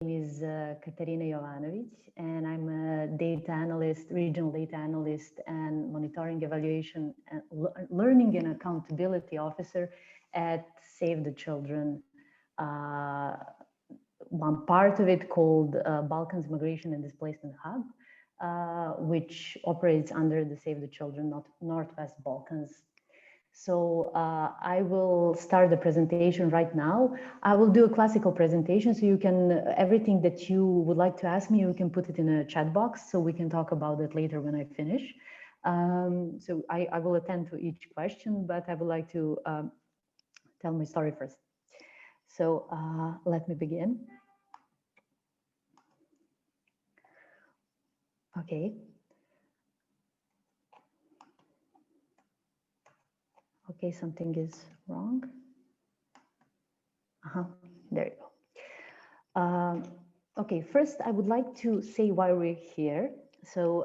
name is Katarina Jovanovic, and I'm a data analyst, regional data analyst, and monitoring, evaluation, and learning and accountability officer at Save the Children. One part of it called Balkans Migration and Displacement Hub, which operates under the Save the Children Northwest Balkans. So I will start the presentation right now. I will do a classical presentation, so you can, everything that you would like to ask me, you can put it in a chat box, so we can talk about it later when I finish. So I will attend to each question, but I would like to tell my story first. So let me begin. Okay. Okay, something is wrong. There you go. Okay, first I would like to say why we're here. So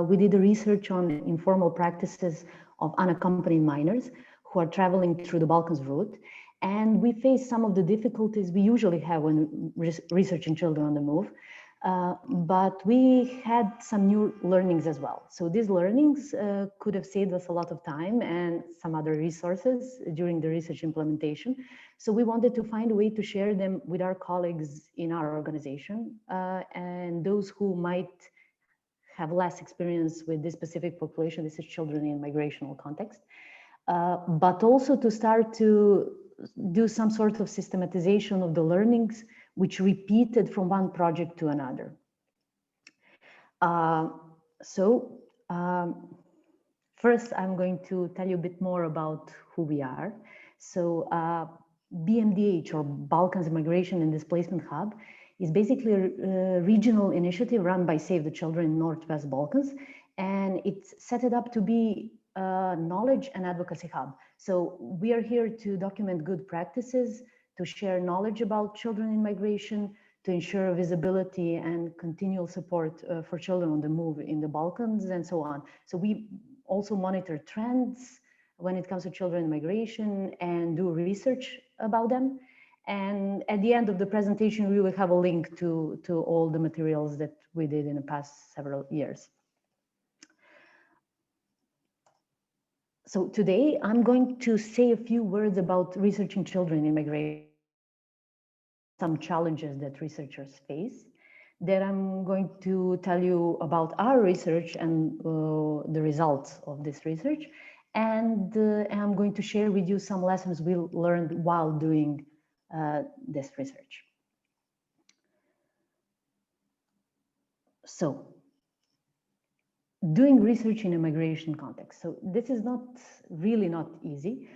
we did a research on informal practices of unaccompanied minors who are traveling through the Balkans route. And we face some of the difficulties we usually have when researching children on the move. But we had some new learnings as well. So these learnings could have saved us a lot of time and some other resources during the research implementation. So we wanted to find a way to share them with our colleagues in our organization and those who might have less experience with this specific population. This is children in migrational context, but also to start to do some sort of systematization of the learnings which repeated from one project to another. First, I'm going to tell you a bit more about who we are. So BMDH, or Balkans Migration and Displacement Hub, is basically a regional initiative run by Save the Children in Northwest Balkans, and it's set it up to be a knowledge and advocacy hub. So we are here to document good practices, to share knowledge about children in migration, to ensure visibility and continual support for children on the move in the Balkans and so on. So we also monitor trends when it comes to children in migration and do research about them. And at the end of the presentation, we will have a link to all the materials that we did in the past several years. So today, I'm going to say a few words about researching children in migration, some challenges that researchers face. Then I'm going to tell you about our research and the results of this research. And I'm going to share with you some lessons we learned while doing this research. So, doing research in a migration context. So this is really not easy.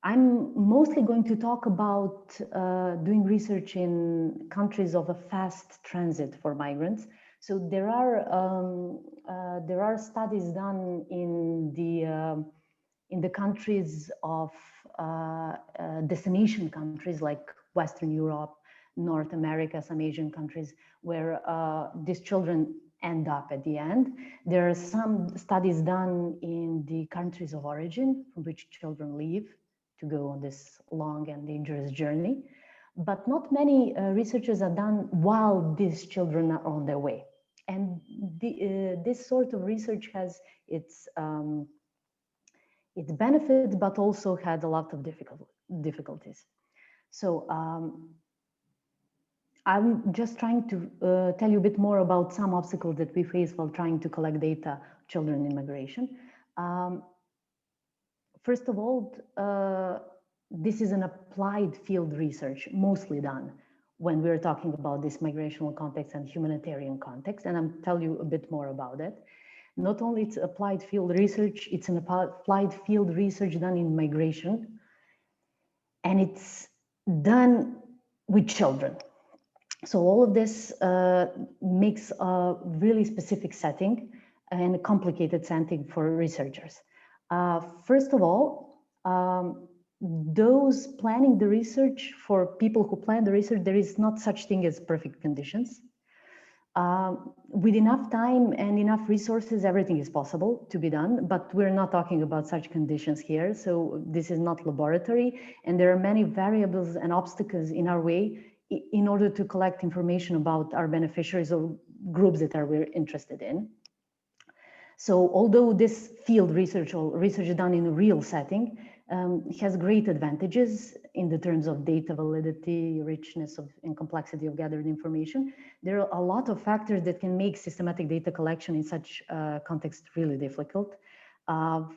I'm mostly going to talk about doing research in countries of a fast transit for migrants. So there are studies done in the countries of destination countries like Western Europe, North America, some Asian countries, where these children end up at the end. There are some studies done in the countries of origin from which children leave to go on this long and dangerous journey. But not many researchers are done while these children are on their way. And this sort of research has its benefits, but also had a lot of difficulties. So I'm just trying to tell you a bit more about some obstacles that we face while trying to collect data on children in migration. First of all, this is an applied field research mostly done when we're talking about this migrational context and humanitarian context, and I'll tell you a bit more about it. Not only it's applied field research, it's an applied field research done in migration, and it's done with children. So all of this makes a really specific setting and a complicated setting for researchers. First of all, those planning the research, for people who plan the research, there is not such thing as perfect conditions. With enough time and enough resources, everything is possible to be done, but we're not talking about such conditions here. So this is not laboratory, and there are many variables and obstacles in our way in order to collect information about our beneficiaries or groups that we're interested in. So although this field research or research done in a real setting has great advantages in the terms of data validity, richness of, and complexity of gathered information, there are a lot of factors that can make systematic data collection in such context really difficult.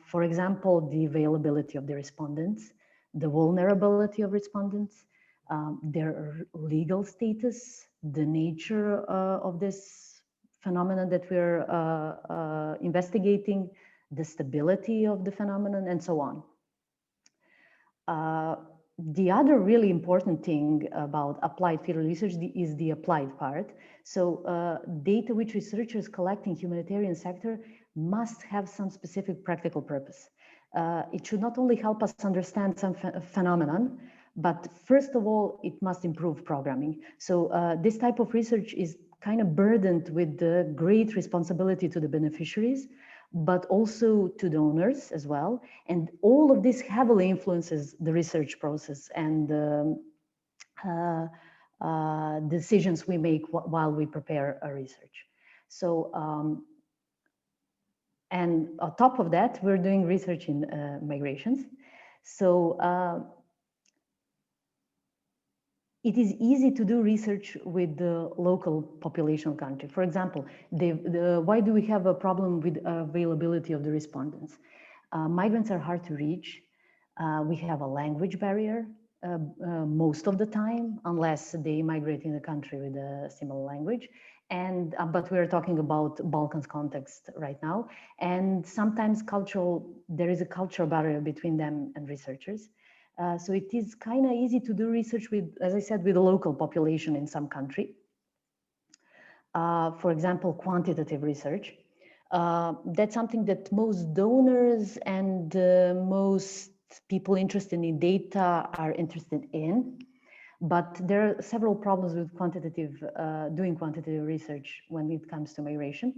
For example, the availability of the respondents, the vulnerability of respondents, their legal status, the nature of this phenomenon that we're investigating, the stability of the phenomenon, and so on. The other really important thing about applied field research is the applied part. So data which researchers collect in humanitarian sector must have some specific practical purpose. It should not only help us understand some phenomenon, but first of all, it must improve programming. So this type of research is kind of burdened with the great responsibility to the beneficiaries, but also to donors as well. And all of this heavily influences the research process and decisions we make while we prepare a research. So, and on top of that, we're doing research in migrations. So it is easy to do research with the local population country. For example, why do we have a problem with availability of the respondents? Migrants are hard to reach. We have a language barrier most of the time, unless they migrate in a country with a similar language. And but we're talking about Balkans context right now. And sometimes there is a cultural barrier between them and researchers. So it is kind of easy to do research with, as I said, with the local population in some country. For example, quantitative research. That's something that most donors and most people interested in data are interested in. But there are several problems with doing quantitative research when it comes to migration.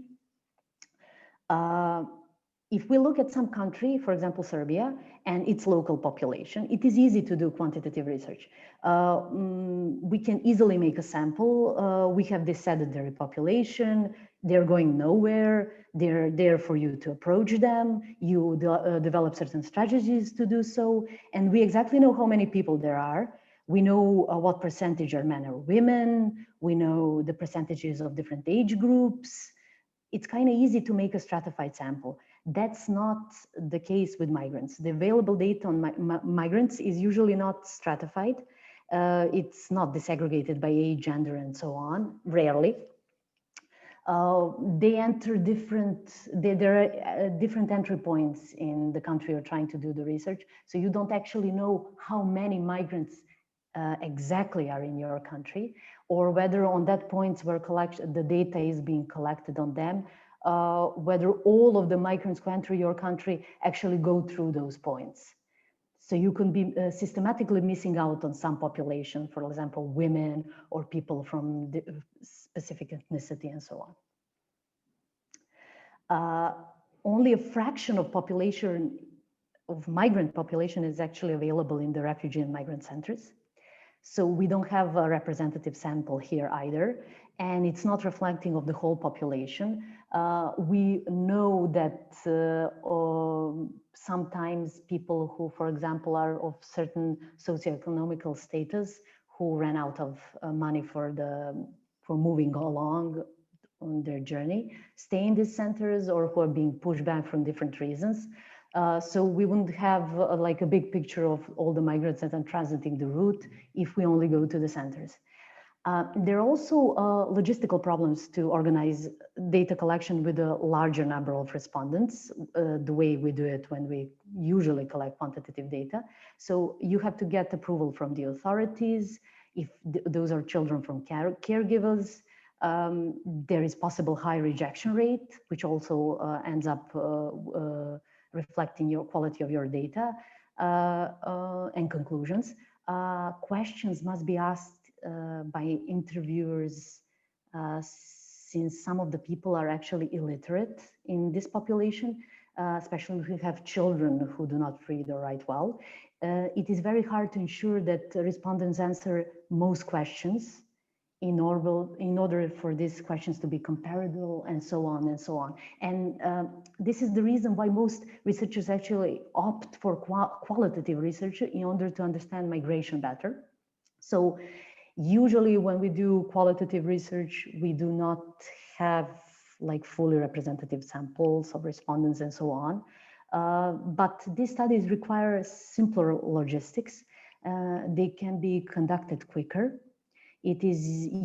If we look at some country, for example, Serbia, and its local population, it is easy to do quantitative research. We can easily make a sample. We have this sedentary population. They're going nowhere. They're there for you to approach them. You develop certain strategies to do so. And we exactly know how many people there are. We know what percentage are men or women. We know the percentages of different age groups. It's kind of easy to make a stratified sample. That's not the case with migrants. The available data on migrants is usually not stratified. It's not disaggregated by age, gender, and so on, rarely. They enter there are different entry points in the country you're trying to do the research. So you don't actually know how many migrants exactly are in your country, or whether on that point where the data is being collected on them, whether all of the migrants who enter your country actually go through those points. So you can be systematically missing out on some population, for example, women or people from the specific ethnicity and so on. Only a fraction of migrant population is actually available in the refugee and migrant centers. So we don't have a representative sample here either, and it's not reflecting of the whole population. We know that sometimes people who, for example, are of certain socioeconomical status, who ran out of money for moving along on their journey, stay in these centers, or who are being pushed back from different reasons. So we wouldn't have like a big picture of all the migrants that are transiting the route if we only go to the centers. There are also logistical problems to organize data collection with a larger number of respondents, the way we do it when we usually collect quantitative data. So you have to get approval from the authorities. If those are children from caregivers, there is possible high rejection rate, which also ends up reflecting your quality of your data and conclusions. Questions must be asked by interviewers since some of the people are actually illiterate in this population, especially if we have children who do not read or write well, it is very hard to ensure that respondents answer most questions in order for these questions to be comparable, and so on and so on. And this is the reason why most researchers actually opt for qualitative research in order to understand migration better. So usually when we do qualitative research, we do not have like fully representative samples of respondents and so on. But these studies require simpler logistics. They can be conducted quicker. It is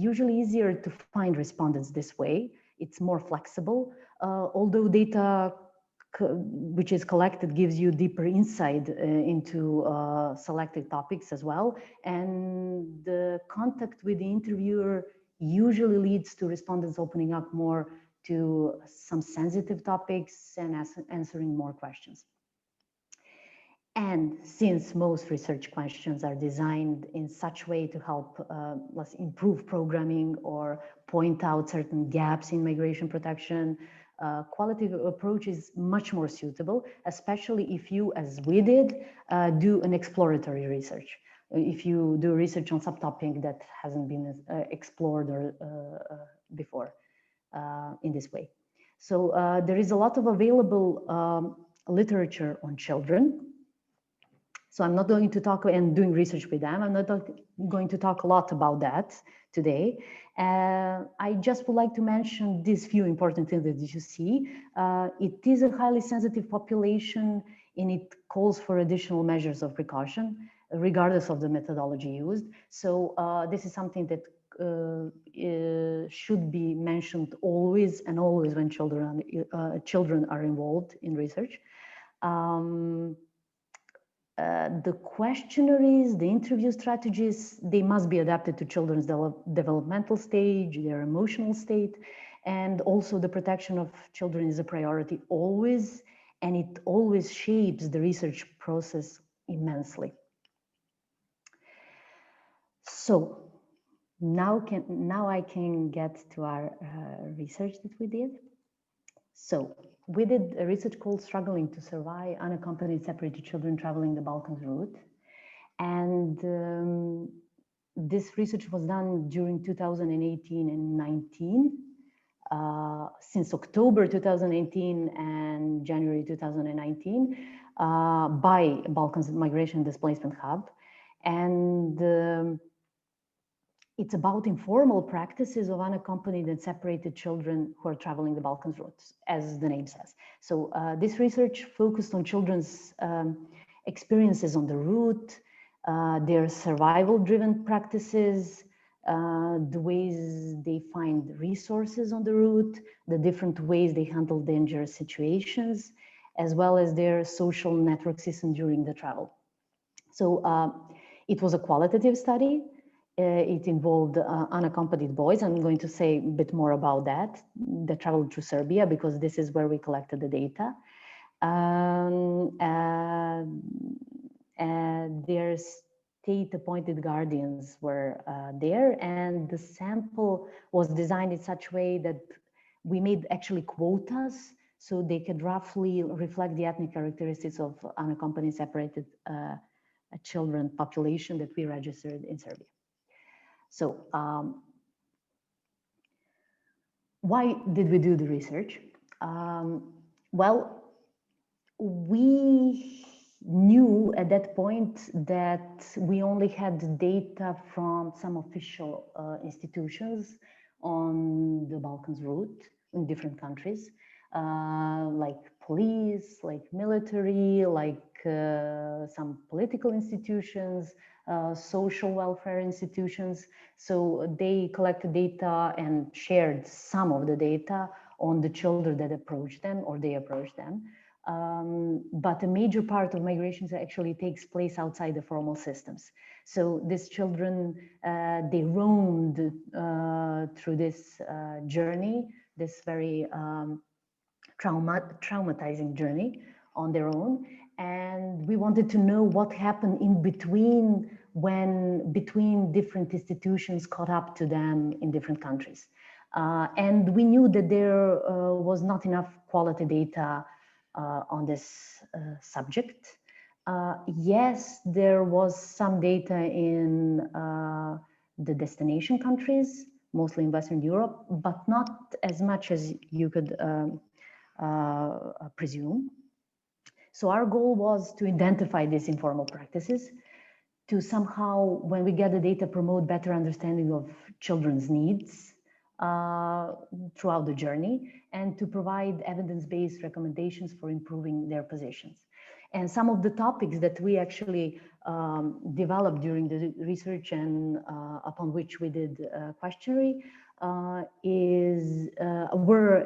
usually easier to find respondents this way. It's more flexible, although data which is collected gives you deeper insight into selected topics as well. And the contact with the interviewer usually leads to respondents opening up more to some sensitive topics and answering more questions. And since most research questions are designed in such way to help let's improve programming or point out certain gaps in migration protection, qualitative approach is much more suitable, especially if you, as we did, do an exploratory research. If you do research on subtopic that hasn't been explored or before in this way. So there is a lot of available literature on children. So I'm not going to talk and doing research with them. I'm not going to talk a lot about that today. I just would like to mention these few important things that you see. It is a highly sensitive population and it calls for additional measures of precaution, regardless of the methodology used. So this is something that should be mentioned always and always when children are involved in research. The questionnaires, the interview strategies, they must be adapted to children's developmental stage, their emotional state, and also the protection of children is a priority always, and it always shapes the research process immensely. So now I can get to our research that we did. So we did a research called Struggling to Survive Unaccompanied Separated Children Traveling the Balkans Route. And this research was done during 2018 and 19. Since October 2018 and January 2019 by Balkans Migration Displacement Hub. And it's about informal practices of unaccompanied and separated children who are traveling the Balkans routes, as the name says. So this research focused on children's experiences on the route, their survival-driven practices, the ways they find resources on the route, the different ways they handle dangerous situations, as well as their social network system during the travel. So it was a qualitative study. It involved unaccompanied boys. I'm going to say a bit more about that traveled through Serbia, because this is where we collected the data. Their state-appointed guardians were there, and the sample was designed in such a way that we made actually quotas, so they could roughly reflect the ethnic characteristics of unaccompanied separated children population that we registered in Serbia. So why did we do the research? Well, we knew at that point that we only had data from some official institutions on the Balkans route in different countries, like police, like military, like some political institutions, social welfare institutions. So they collected data and shared some of the data on the children that approached them or they approached them. But a major part of migrations actually takes place outside the formal systems. So these children, they roamed through this journey, this very traumatizing journey on their own. And we wanted to know what happened in between when between different institutions caught up to them in different countries. And we knew that there was not enough quality data on this subject. Yes, there was some data in the destination countries, mostly in Western Europe, but not as much as you could presume. So our goal was to identify these informal practices, to somehow, when we get the data, promote better understanding of children's needs throughout the journey, and to provide evidence-based recommendations for improving their positions. And some of the topics that we actually developed during the research and upon which we did a questionnaire were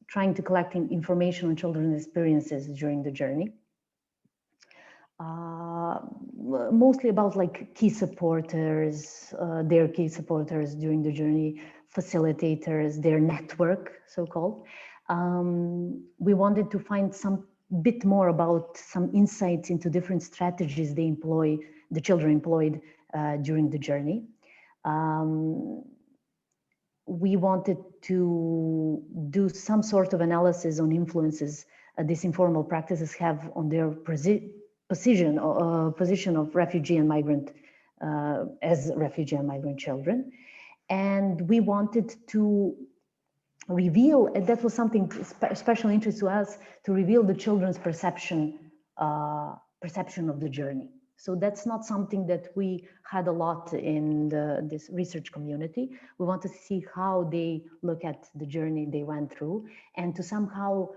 trying to collect information on children's experiences during the journey. Mostly about like key supporters, their key supporters during the journey, facilitators, their network, so-called. We wanted to find some bit more about some insights into different strategies the children employed during the journey. We wanted to do some sort of analysis on influences these informal practices have on their position of refugee and migrant as refugee and migrant children. And we wanted to reveal, and that was something special interest to us, to reveal the children's perception of the journey. So that's not something that we had a lot in this research community. We want to see how they look at the journey they went through, and to somehow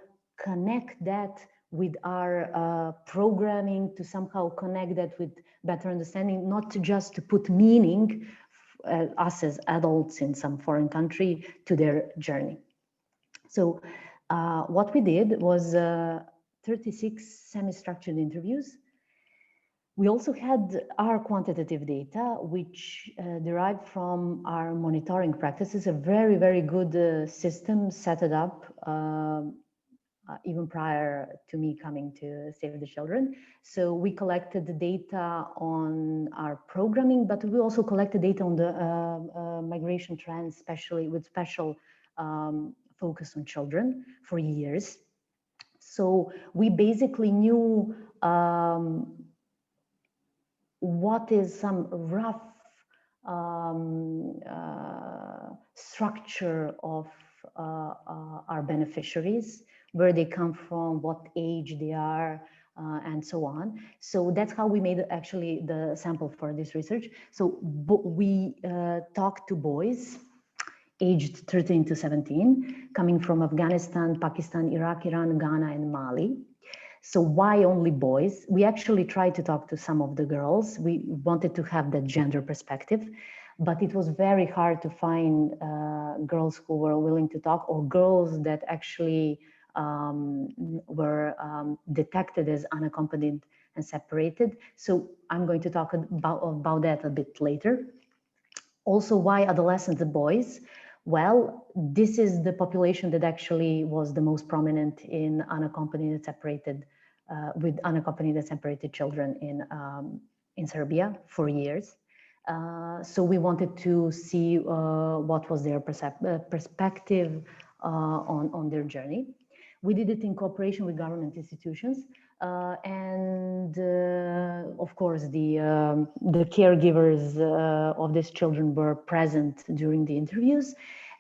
connect that with our programming, to somehow connect that with better understanding, not just to put meaning, us as adults in some foreign country, to their journey. So what we did was 36 semi-structured interviews. We also had our quantitative data, which derived from our monitoring practices, a very, very good system set it up even prior to me coming to Save the Children. So we collected the data on our programming, but we also collected data on the migration trends, especially with special focus on children for years. So we basically knew what is some rough structure of our beneficiaries, where they come from, what age they are, and so on. So that's how we made actually the sample for this research. So we talked to boys aged 13 to 17, coming from Afghanistan, Pakistan, Iraq, Iran, Ghana, and Mali. So why only boys? We actually tried to talk to some of the girls. We wanted to have that gender perspective, but it was very hard to find girls who were willing to talk, or girls that actually were detected as unaccompanied and separated. So I'm going to talk about that a bit later. Also, why adolescents and boys? Well, this is the population that actually was the most prominent in unaccompanied and separated, with unaccompanied and separated children in Serbia for years. So we wanted to see what was their perspective on their journey. We did it in cooperation with government institutions. And of course, the caregivers of these children were present during the interviews.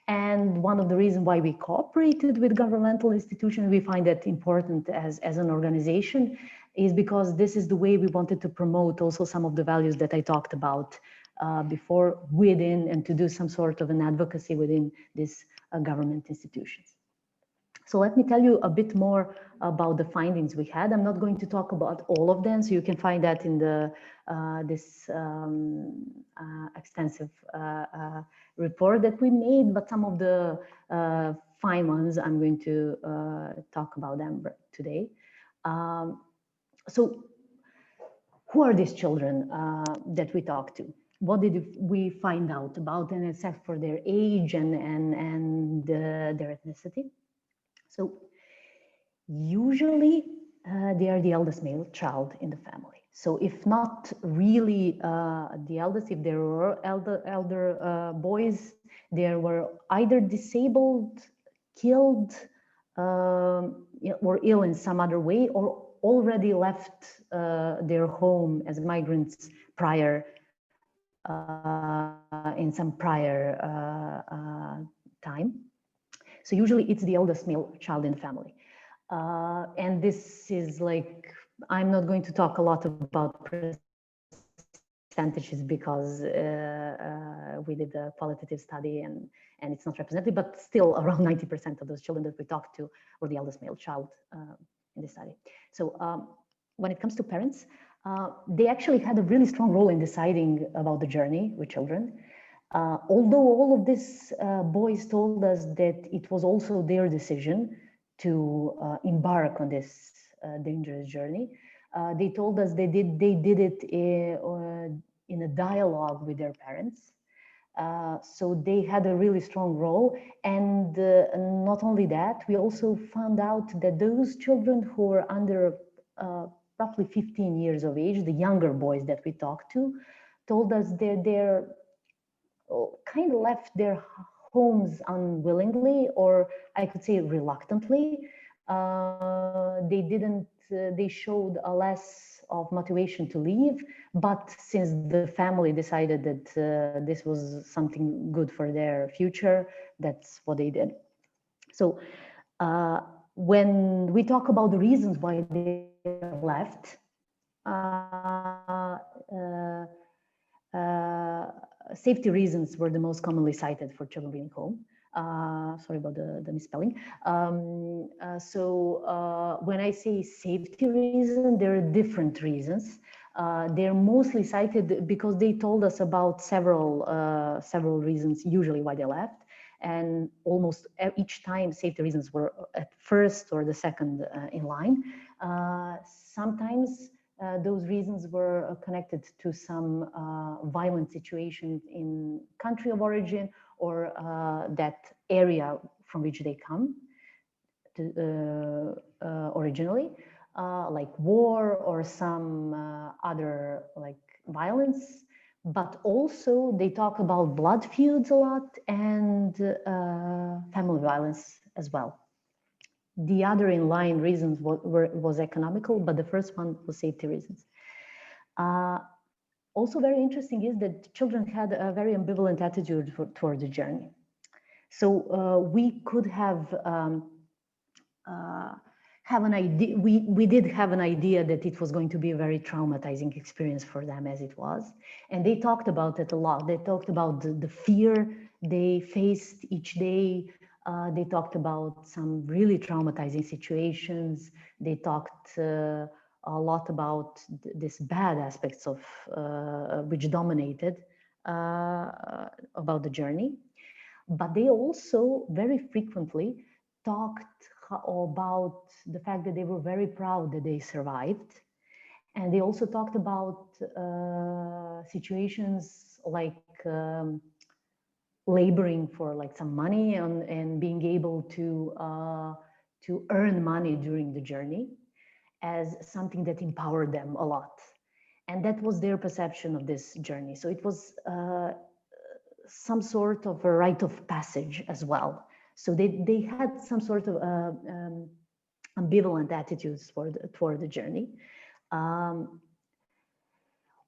And one of the reasons why we cooperated with governmental institutions, we find that important as an organization, is because this is the way we wanted to promote also some of the values that I talked about before within, and to do some sort of an advocacy within these government institutions. So let me tell you a bit more about the findings we had. I'm not going to talk about all of them, so you can find that in this extensive report that we made, but some of the fine ones, I'm going to talk about them today. So who are these children that we talked to? What did we find out about them, except for their age and their ethnicity? So usually they are the eldest male child in the family. So if not really the eldest, if there were elder boys, there were either disabled, killed, or ill in some other way, or already left their home as migrants prior, in some prior time. So usually it's the eldest male child in the family. And this is like, I'm not going to talk a lot about percentages because we did a qualitative study and it's not representative, but still around 90% of those children that we talked to were the eldest male child in the study. So when it comes to parents, they actually had a really strong role in deciding about the journey with children. Although all of these boys told us that it was also their decision to embark on this dangerous journey, they told us they did it in a dialogue with their parents. So they had a really strong role. And not only that, we also found out that those children who were under roughly 15 years of age, the younger boys that we talked to, told us they're kind of left their homes unwillingly, or I could say reluctantly. They showed a less of motivation to leave, but since the family decided that this was something good for their future, that's what they did. So when we talk about the reasons why they left, safety reasons were the most commonly cited for children being home. Sorry about the misspelling. When I say safety reason, there are different reasons. They're mostly cited because they told us about several reasons, usually why they left. And almost each time safety reasons were at first or the second in line. Sometimes those reasons were connected to some violent situation in country of origin or that area from which they come to, originally, like war or some other like violence. But also they talk about blood feuds a lot and family violence as well. The other in line reasons was economical, but the first one was safety reasons. Also very interesting is that children had a very ambivalent attitude toward the journey. So we could have an idea, we did have an idea that it was going to be a very traumatizing experience for them, as it was. And they talked about it a lot. They talked about the fear they faced each day. They talked about some really traumatizing situations. They talked a lot about these bad aspects of which dominated about the journey. But they also very frequently talked about the fact that they were very proud that they survived. And they also talked about situations like laboring for like some money and being able to earn money during the journey as something that empowered them a lot. And that was their perception of this journey. So it was some sort of a rite of passage as well. So they had some sort of ambivalent attitudes toward the journey.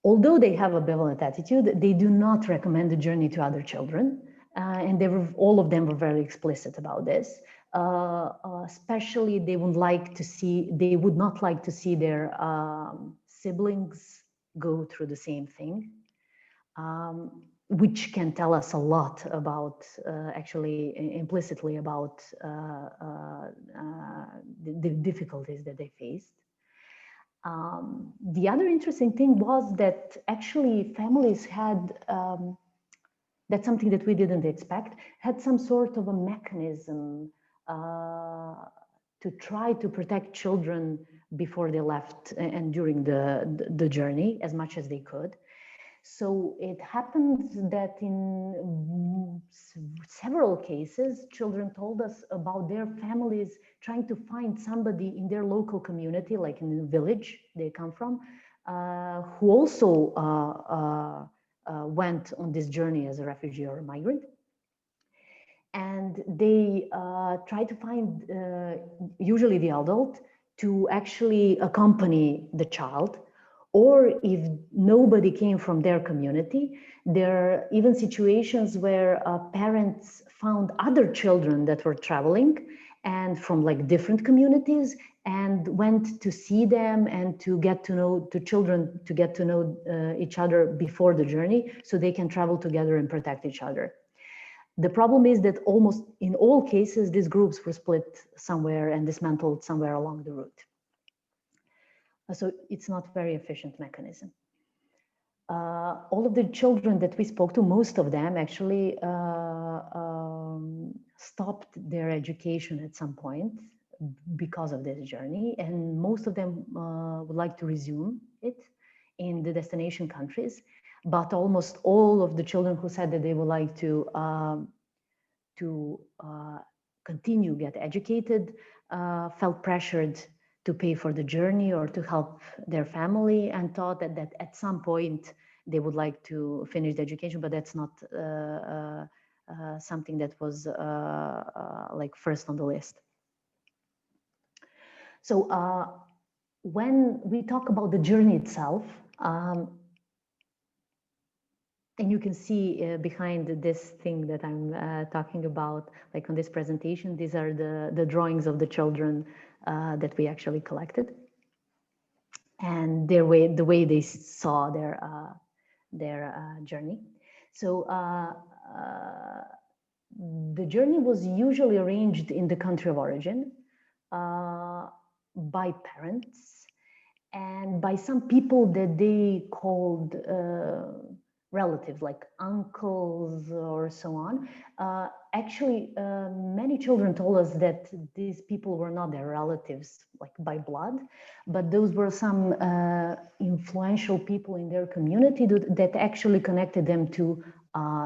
Although they have ambivalent attitude, they do not recommend the journey to other children. And all of them were very explicit about this. Especially they would not like to see their siblings go through the same thing. Which can tell us a lot about, actually implicitly about the difficulties that they faced. The other interesting thing was that actually families had, that's something that we didn't expect, had some sort of a mechanism to try to protect children before they left and during the journey as much as they could. So it happened that in several cases, children told us about their families trying to find somebody in their local community, like in the village they come from, who also went on this journey as a refugee or a migrant. And they try to find, usually the adult, to actually accompany the child. Or if nobody came from their community, there are even situations where parents found other children that were traveling and from like different communities and went to see them and to get to know the children, to get to know each other before the journey so they can travel together and protect each other. The problem is that almost in all cases, these groups were split somewhere and dismantled somewhere along the route. So it's not a very efficient mechanism. All of the children that we spoke to, most of them actually stopped their education at some point because of this journey, and most of them would like to resume it in the destination countries. But almost all of the children who said that they would like to continue get educated felt pressured to pay for the journey or to help their family, and thought that at some point they would like to finish the education, but that's not something that was like first on the list. So when we talk about the journey itself, and you can see behind this thing that I'm talking about, like on this presentation, these are the drawings of the children that we actually collected, and the way they saw their journey. So the journey was usually arranged in the country of origin by parents and by some people that they called relatives, like uncles or so on. Actually, many children told us that these people were not their relatives, like by blood, but those were some influential people in their community that actually connected them to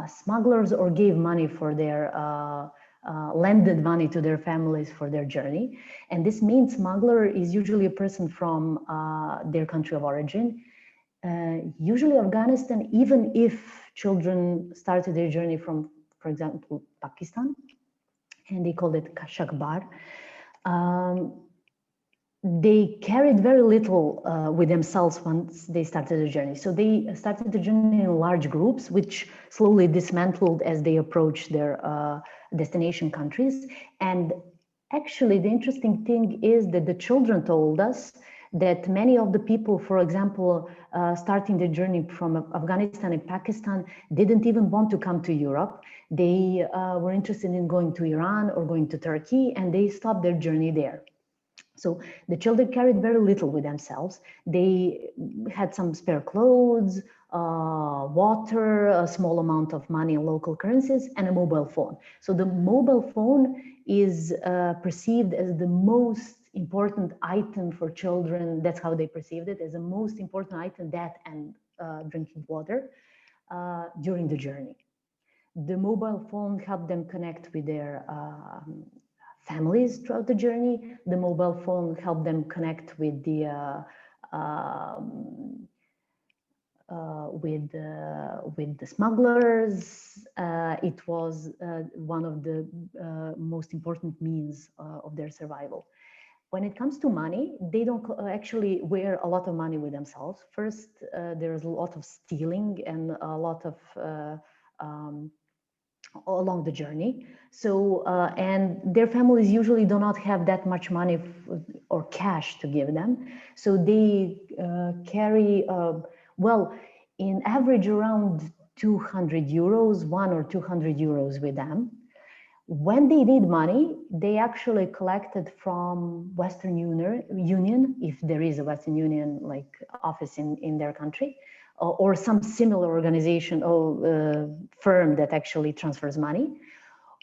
smugglers or gave money for their, lended money to their families for their journey. And this main smuggler is usually a person from their country of origin. Usually Afghanistan, even if children started their journey from, for example, Pakistan, and they called it Kashakbar, they carried very little with themselves once they started the journey. So they started the journey in large groups, which slowly dismantled as they approached their destination countries. And actually, the interesting thing is that the children told us that many of the people, for example, starting the journey from Afghanistan and Pakistan, didn't even want to come to Europe. They were interested in going to Iran or going to Turkey, and they stopped their journey there. So the children carried very little with themselves. They had some spare clothes, water, a small amount of money in local currencies, and a mobile phone. So the mobile phone is perceived as the most important item for children. That's how they perceived it, as the most important item, that and drinking water during the journey. The mobile phone helped them connect with their families throughout the journey. The mobile phone helped them connect with the smugglers. It was one of the most important means of their survival. When it comes to money, they don't actually wear a lot of money with themselves. First, there's a lot of stealing and a lot of along the journey. So, and their families usually do not have that much money or cash to give them. So they carry, well, in average around 200 euros, 100 or 200 euros with them. When they need money, they actually collected from Western Union, if there is a Western Union like office in their country, or some similar organization or firm that actually transfers money,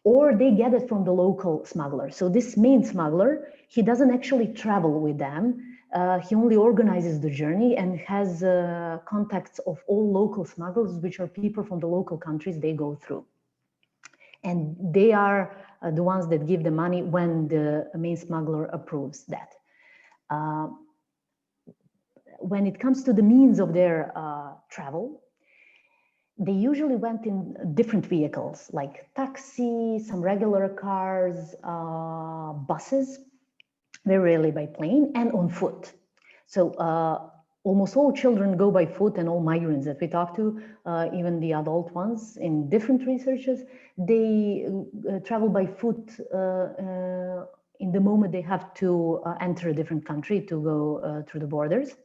or they get it from the local smuggler. So this main smuggler, he doesn't actually travel with them. He only organizes the journey and has contacts of all local smugglers, which are people from the local countries they go through. And they are the ones that give the money when the main smuggler approves that. when it comes to the means of their travel, they usually went in different vehicles, like taxi, some regular cars, buses, very rarely by plane, and on foot. So almost all children go by foot, and all migrants that we talk to, even the adult ones in different researches, they travel by foot in the moment they have to enter a different country to go through the borders.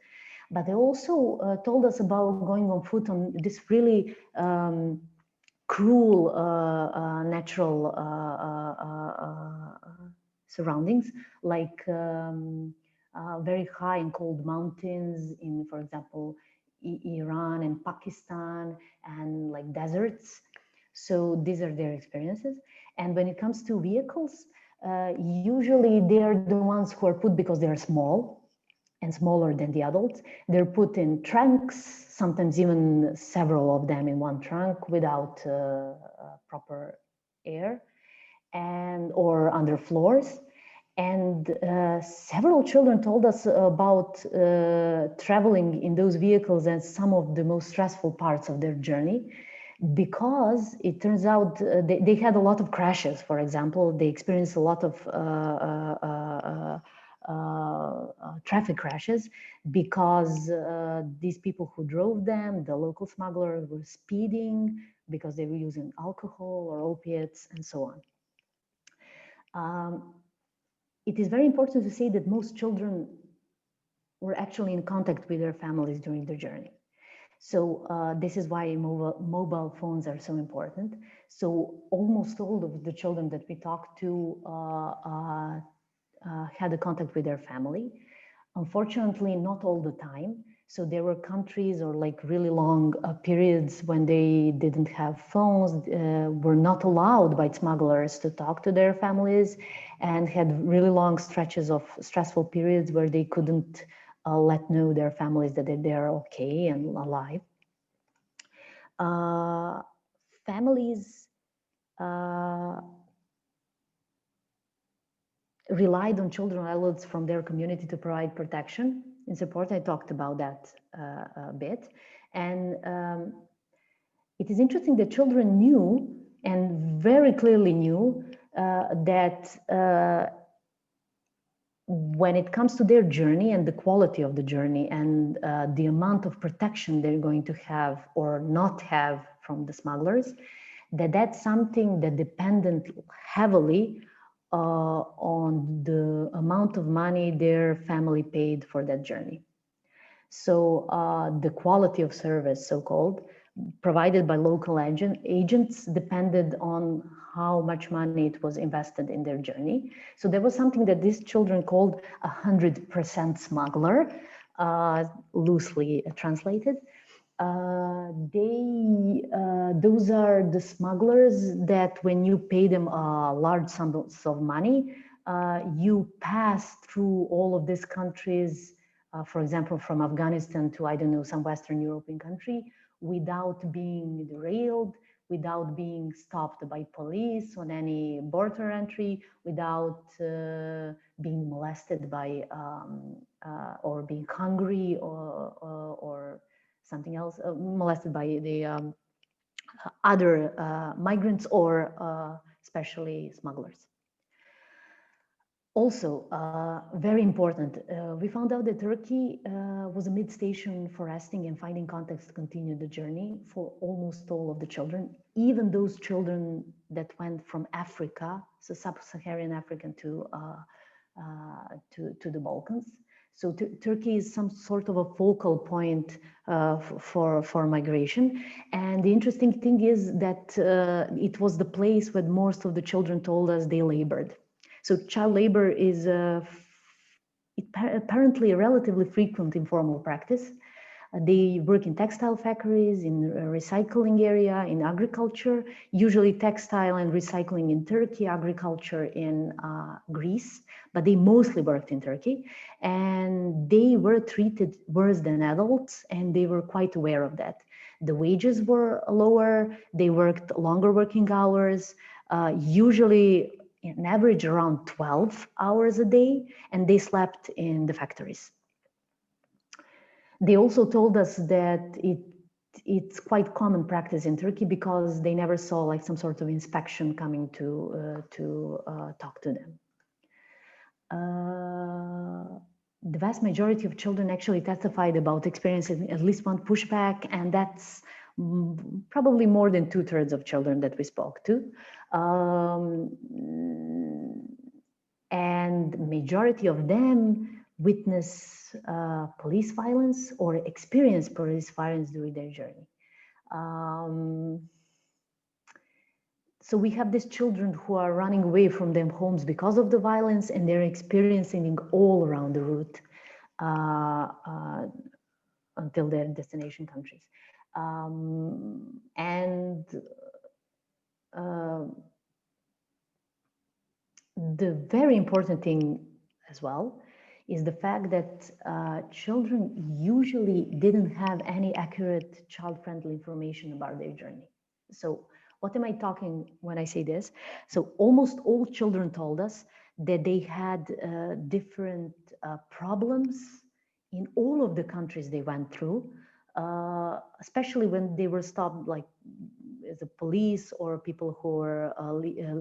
But they also told us about going on foot on this really cruel natural surroundings, like very high and cold mountains in, for example, Iran and Pakistan, and like deserts. So these are their experiences. And when it comes to vehicles, usually they're the ones who are put because they are small and smaller than the adults. They're put in trunks, sometimes even several of them in one trunk without proper air, and or under floors. And several children told us about traveling in those vehicles and some of the most stressful parts of their journey, because it turns out they had a lot of crashes. For example, they experienced a lot of traffic crashes because these people who drove them, the local smugglers, were speeding because they were using alcohol or opiates and so on. It is very important to say that most children were actually in contact with their families during their journey. So this is why mobile phones are so important. So almost all of the children that we talked to had a contact with their family. Unfortunately, not all the time. So there were countries or like really long periods when they didn't have phones, were not allowed by smugglers to talk to their families, and had really long stretches of stressful periods where they couldn't let know their families that they're okay and alive. Families relied on children adults from their community to provide protection and support. I talked about that a bit. And it is interesting that children knew, and very clearly knew, that when it comes to their journey and the quality of the journey and the amount of protection they're going to have or not have from the smugglers, that's something that depended heavily on the amount of money their family paid for that journey. So the quality of service, so-called, provided by local agents depended on how much money it was invested in their journey. So there was something that these children called 100% smuggler, loosely translated. Those are the smugglers that when you pay them large sums of money, you pass through all of these countries, for example, from Afghanistan to, I don't know, some Western European country, without being derailed, without being stopped by police on any border entry, without being molested by, or being hungry or something else, molested by the other migrants or especially smugglers. Also, very important, we found out that Turkey was a mid-station for resting and finding contacts to continue the journey for almost all of the children, even those children that went from Africa, so sub-Saharan African to the Balkans. So Turkey is some sort of a focal point for migration. And the interesting thing is that it was the place where most of the children told us they labored. So child labor is apparently a relatively frequent informal practice. They work in textile factories, in recycling area, in agriculture, usually textile and recycling in Turkey, agriculture in Greece, but they mostly worked in Turkey. And they were treated worse than adults, and they were quite aware of that. The wages were lower, they worked longer working hours, usually on average around 12 hours a day, and they slept in the factories. They also told us that it's quite common practice in Turkey because they never saw like some sort of inspection coming to talk to them. The vast majority of children actually testified about experiencing at least one pushback, and that's probably more than 2/3 of children that we spoke to. And majority of them witness police violence or experience police violence during their journey. So we have these children who are running away from their homes because of the violence, and they're experiencing it all around the route until their destination countries. The very important thing as well is the fact that children usually didn't have any accurate child-friendly information about their journey. So what am I talking when I say this? So almost all children told us that they had different problems in all of the countries they went through, especially when they were stopped, like the police or people who were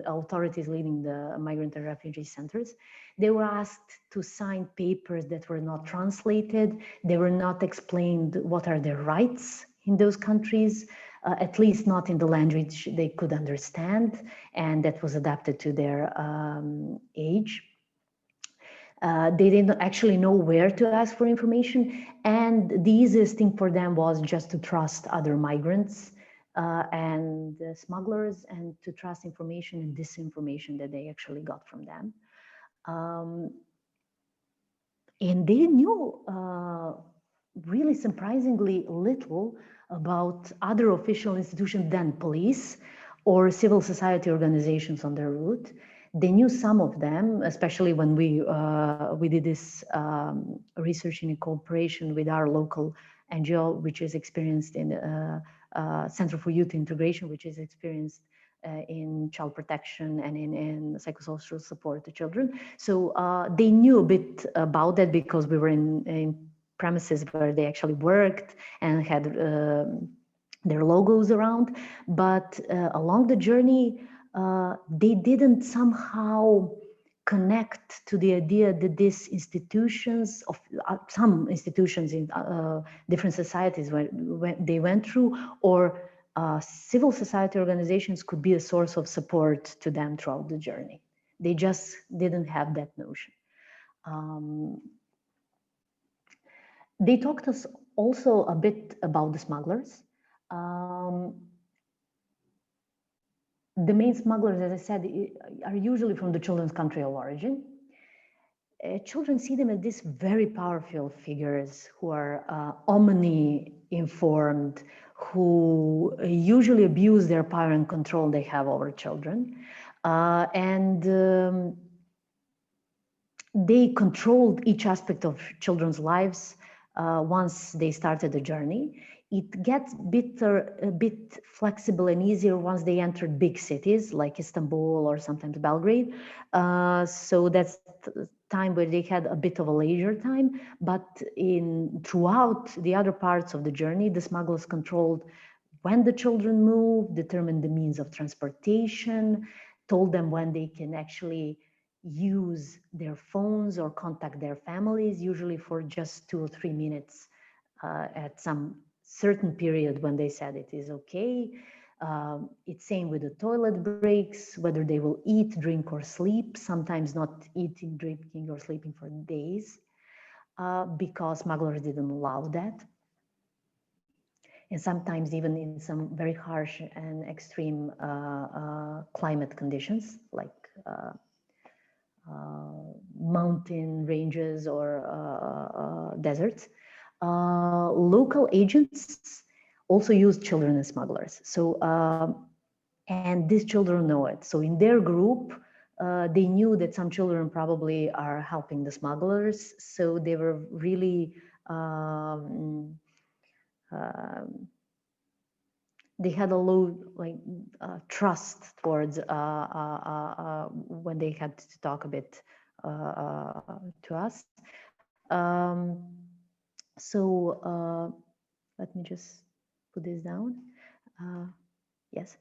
authorities leading the migrant and refugee centers. They were asked to sign papers that were not translated. They were not explained what are their rights in those countries, at least not in the language they could understand, and that was adapted to their age. They didn't actually know where to ask for information, and the easiest thing for them was just to trust other migrants and smugglers, and to trust information and disinformation that they actually got from them. And they knew really surprisingly little about other official institutions than police or civil society organizations on their route. They knew some of them, especially when we did this research in cooperation with our local NGO, which is experienced in Center for Youth Integration, which is experienced in child protection and in psychosocial support to children. So they knew a bit about that because we were in premises where they actually worked and had their logos around. But along the journey, they didn't somehow connect to the idea that these institutions, of some institutions in different societies when they went through, or civil society organizations could be a source of support to them throughout the journey. They just didn't have that notion. They talked us also a bit about the smugglers. The main smugglers, as I said, are usually from the children's country of origin. Children see them as these very powerful figures who are omni-informed, who usually abuse their power and control they have over children. They controlled each aspect of children's lives once they started the journey. It gets a bit flexible and easier once they entered big cities like Istanbul or sometimes Belgrade. So that's the time where they had a bit of a leisure time, but throughout the other parts of the journey, the smugglers controlled when the children moved, determined the means of transportation, told them when they can actually use their phones or contact their families, usually for just 2 or 3 minutes at some certain period when they said it is okay. It's same with the toilet breaks, whether they will eat, drink, or sleep, sometimes not eating, drinking, or sleeping for days, because smugglers didn't allow that. And sometimes even in some very harsh and extreme climate conditions, like mountain ranges or deserts. Local agents also use children as smugglers. So, and these children know it. So in their group, they knew that some children probably are helping the smugglers. So they were really, they had a low trust towards when they had to talk a bit to us. So let me just put this down. Yes,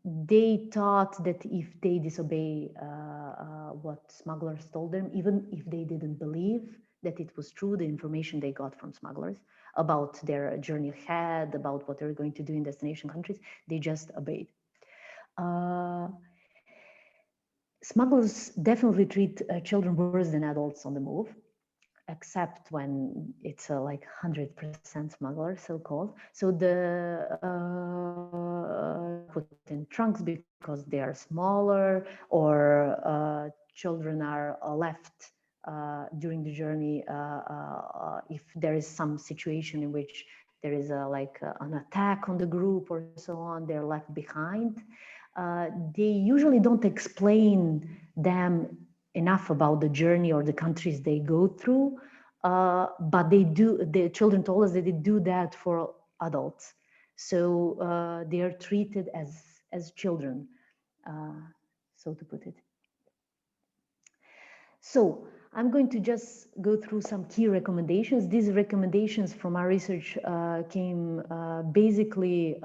they thought that if they disobey what smugglers told them, even if they didn't believe that it was true, the information they got from smugglers about their journey ahead, about what they're going to do in destination countries, they just obeyed. Smugglers definitely treat children worse than adults on the move, except when it's a like 100% smuggler, so-called. So the put in trunks because they are smaller, or children are left during the journey if there is some situation in which there is an attack on the group or so on, they're left behind. They usually don't explain them enough about the journey or the countries they go through, but they do. The children told us that they do that for adults, so they are treated as children, so to put it. So I'm going to just go through some key recommendations. These recommendations from our research came basically,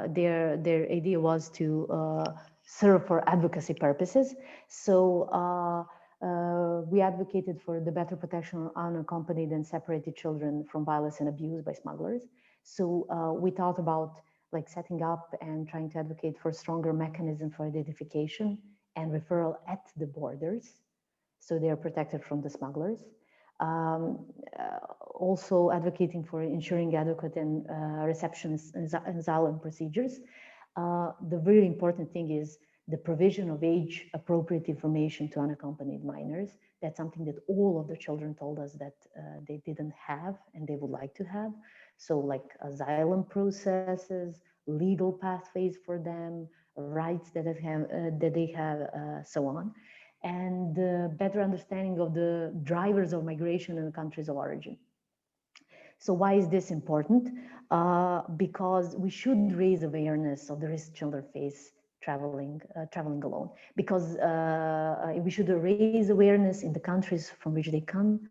their idea was to serve for advocacy purposes. So we advocated for the better protection of unaccompanied and separated children from violence and abuse by smugglers. So we thought about like setting up and trying to advocate for stronger mechanism for identification and referral at the borders, so they are protected from the smugglers. Also advocating for ensuring adequate and reception and asylum procedures. The very important thing is the provision of age-appropriate information to unaccompanied minors. That's something that all of the children told us that they didn't have and they would like to have. So like asylum processes, legal pathways for them, rights that they have, so on, and better understanding of the drivers of migration in the countries of origin. So why is this important? Because we should raise awareness of the risks children face traveling alone. Because we should raise awareness in the countries from which they come,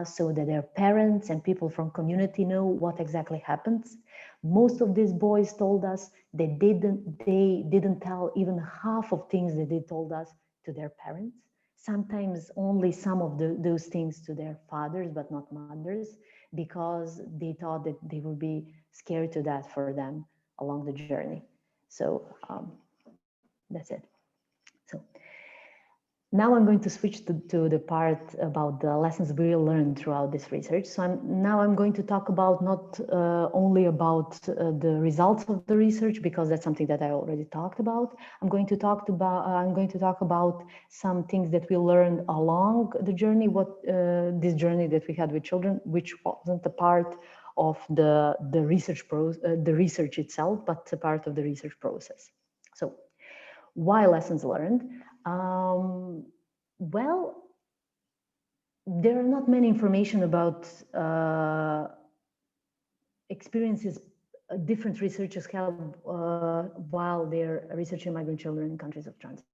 so that their parents and people from community know what exactly happens. Most of these boys told us that they didn't tell even half of things that they told us to their parents. Sometimes only some of those things to their fathers, but not mothers, because they thought that they would be scared to death for them along the journey. So that's it. So now I'm going to switch to the part about the lessons we learned throughout this research. So now I'm going to talk about not only about the results of the research, because that's something that I already talked about. I'm going to talk about some things that we learned along the journey, this journey that we had with children, which wasn't a part of the research itself, but a part of the research process. So why lessons learned? Well, there are not many information about experiences different researchers have while they're researching migrant children in countries of transit.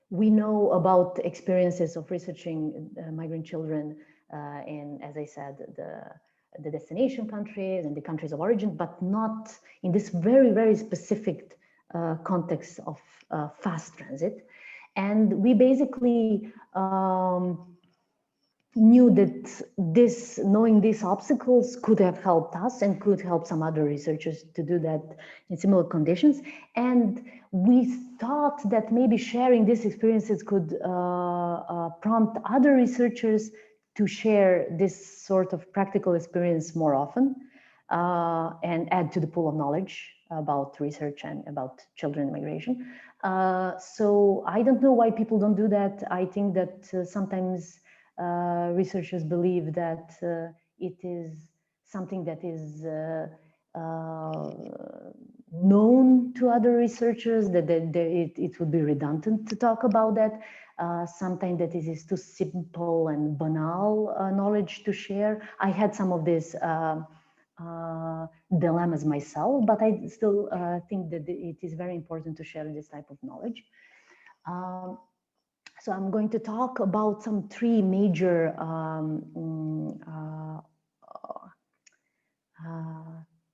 We know about experiences of researching migrant children in, as I said, the destination countries and the countries of origin, but not in this very, very specific context of fast transit. And we basically knew that knowing these obstacles could have helped us and could help some other researchers to do that in similar conditions. And we thought that maybe sharing these experiences could prompt other researchers to share this sort of practical experience more often and add to the pool of knowledge about research and about children immigration. So I don't know why people don't do that. I think that sometimes researchers believe that it is something that is known to other researchers, that it would be redundant to talk about that. Sometimes that it is too simple and banal knowledge to share. I had some of these dilemmas myself, but I still think that it is very important to share this type of knowledge. So I'm going to talk about some three major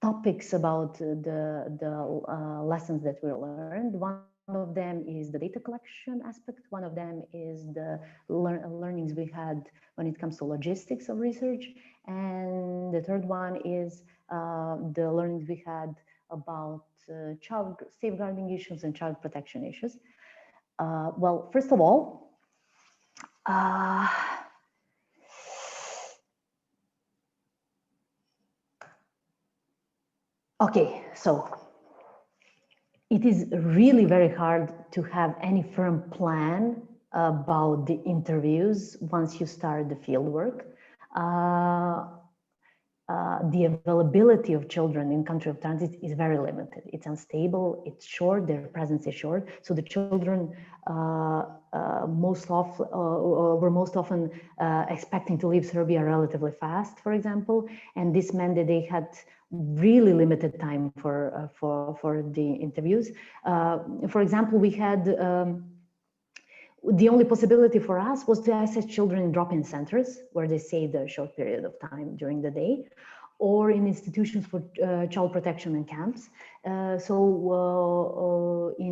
topics about the lessons that we learned. One of them is the data collection aspect. One of them is the learnings we had when it comes to logistics of research. And the third one is the learnings we had about child safeguarding issues and child protection issues. Well, first of all, okay, so it is really very hard to have any firm plan about the interviews once you start the fieldwork. The availability of children in country of transit is very limited. It's unstable, it's short, their presence is short. So the children were most often expecting to leave Serbia relatively fast, for example. And this meant that they had really limited time for the interviews. For example, we had the only possibility for us was to access children in drop-in centers where they stayed a short period of time during the day, or in institutions for child protection and camps. In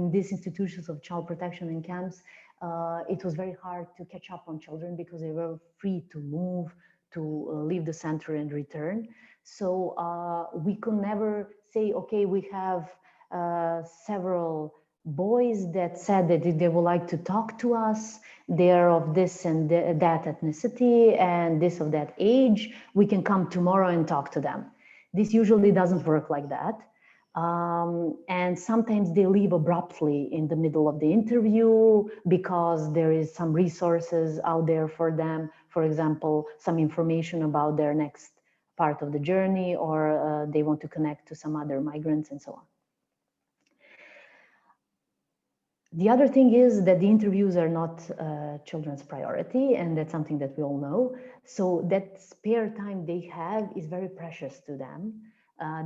these institutions of child protection and camps, it was very hard to catch up on children because they were free to move, to leave the center and return. So we could never say, okay, we have several boys that said that they would like to talk to us, they're of this and that ethnicity and this of that age, we can come tomorrow and talk to them. This usually doesn't work like that. And sometimes they leave abruptly in the middle of the interview because there is some resources out there for them. For example, some information about their next part of the journey, or they want to connect to some other migrants and so on. The other thing is that the interviews are not children's priority, and that's something that we all know. So that spare time they have is very precious to them.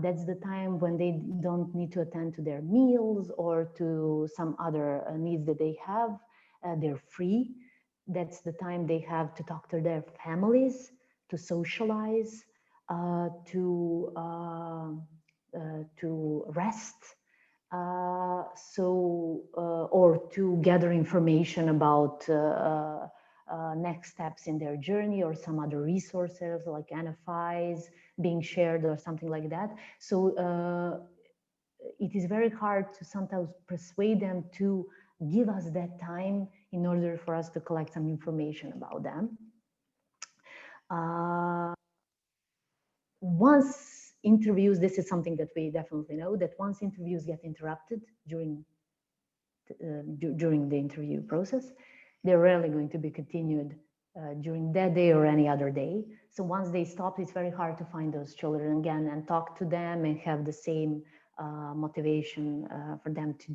That's the time when they don't need to attend to their meals or to some other needs that they have. They're free. That's the time they have to talk to their families, to socialize, to rest. Or to gather information about next steps in their journey, or some other resources like NFIs being shared or something like that. So it is very hard to sometimes persuade them to give us that time in order for us to collect some information about them. Once interviews, this is something that we definitely know, that once interviews get interrupted during the interview process, they're rarely going to be continued during that day or any other day. So once they stop, it's very hard to find those children again and talk to them and have the same motivation for them to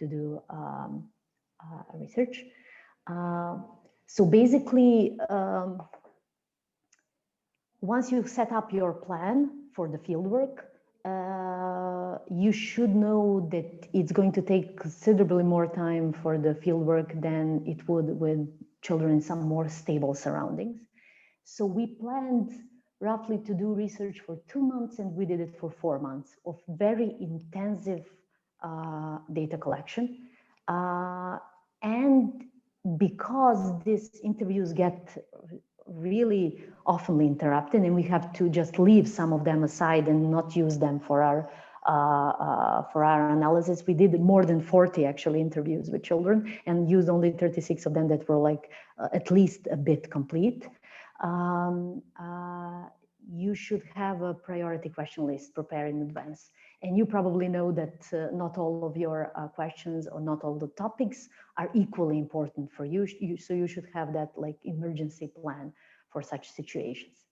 do research. So basically, once you set up your plan for the fieldwork, you should know that it's going to take considerably more time for the fieldwork than it would with children in some more stable surroundings. So we planned roughly to do research for 2 months, and we did it for 4 months of very intensive data collection. And because these interviews get really often interrupted, and we have to just leave some of them aside and not use them for our analysis. We did more than 40 actually interviews with children and used only 36 of them that were like at least a bit complete. You should have a priority question list prepared in advance. And you probably know that not all of your questions or not all the topics are equally important for you. So you should have that like emergency plan for such situations.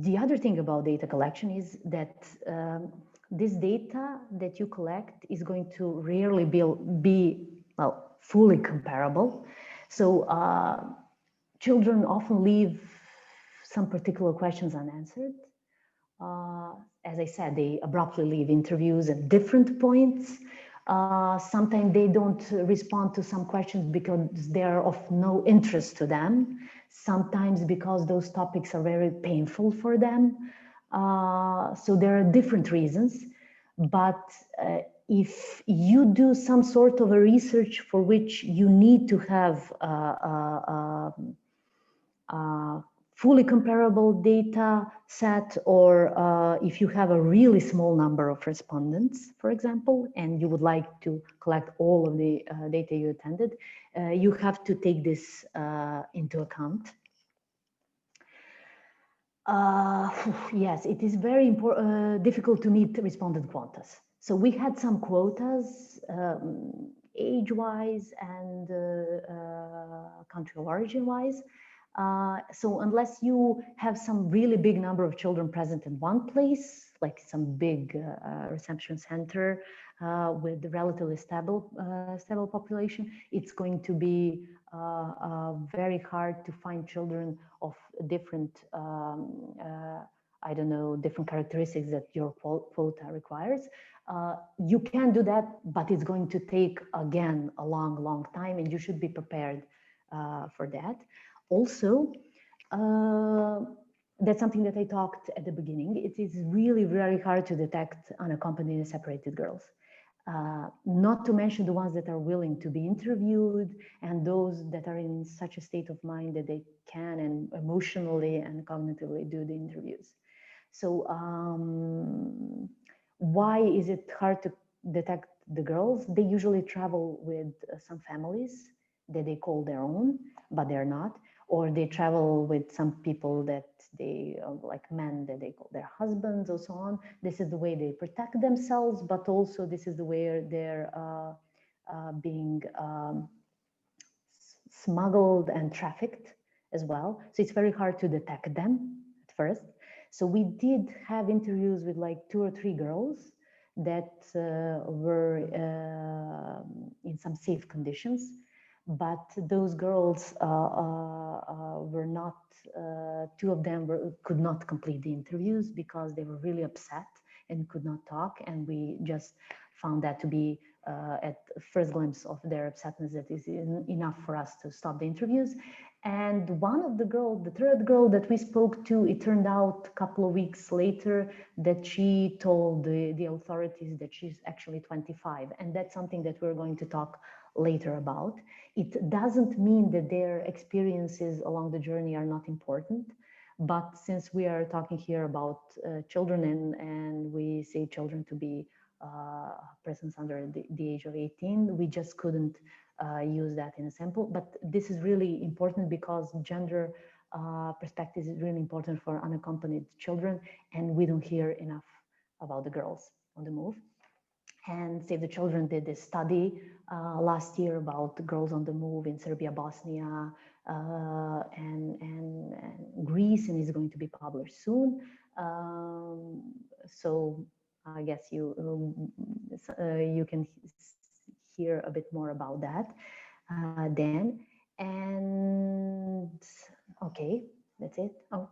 The other thing about data collection is that this data that you collect is going to rarely be well, fully comparable. So children often leave some particular questions unanswered. As I said, they abruptly leave interviews at different points. Sometimes they don't respond to some questions because they're of no interest to them. Sometimes because those topics are very painful for them. So there are different reasons. But if you do some sort of a research for which you need to have fully comparable data set, or if you have a really small number of respondents, for example, and you would like to collect all of the data you attended, you have to take this into account. Yes, it is very difficult to meet respondent quotas. So we had some quotas age-wise and country of origin-wise. So unless you have some really big number of children present in one place, like some big reception center with relatively stable population, it's going to be very hard to find children of different, I don't know, different characteristics that your quota requires. You can do that, but it's going to take, again, a long time, and you should be prepared for that. Also, that's something that I talked at the beginning. It is really very hard to detect unaccompanied and separated girls. Not to mention the ones that are willing to be interviewed and those that are in such a state of mind that they can and emotionally and cognitively do the interviews. So why is it hard to detect the girls? They usually travel with some families that they call their own, but they're not. Or they travel with some people that they, like men that they call their husbands or so on. This is the way they protect themselves, but also this is the way they're being smuggled and trafficked as well. So it's very hard to detect them at first. So we did have interviews with like 2 or 3 girls that were in some safe conditions. But those girls were not, 2 of them could not complete the interviews because they were really upset and could not talk. And we just found that to be, at first glimpse of their upsetness, that is enough for us to stop the interviews. And one of the girls, the 3rd girl that we spoke to, it turned out a couple of weeks later that she told the authorities that she's actually 25. And that's something that we're going to talk later about. It doesn't mean that their experiences along the journey are not important, but since we are talking here about children and we say children to be persons under the age of 18, we just couldn't use that in a sample. But this is really important because gender perspective is really important for unaccompanied children, and we don't hear enough about the girls on the move. And Save the Children did this study last year about the girls on the move in Serbia, Bosnia, and Greece, and is going to be published soon. So I guess you can hear a bit more about that then. And okay, that's it. Oh,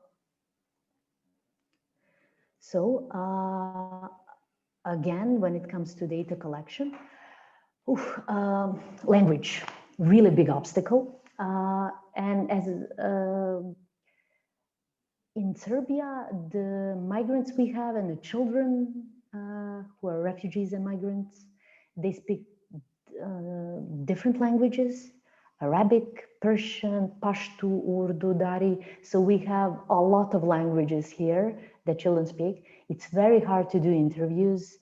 so again, when it comes to data collection, language, really big obstacle. And as in Serbia, the migrants we have and the children who are refugees and migrants, they speak different languages: Arabic, Persian, Pashto, Urdu, Dari. So we have a lot of languages here that children speak. It's very hard to do interviews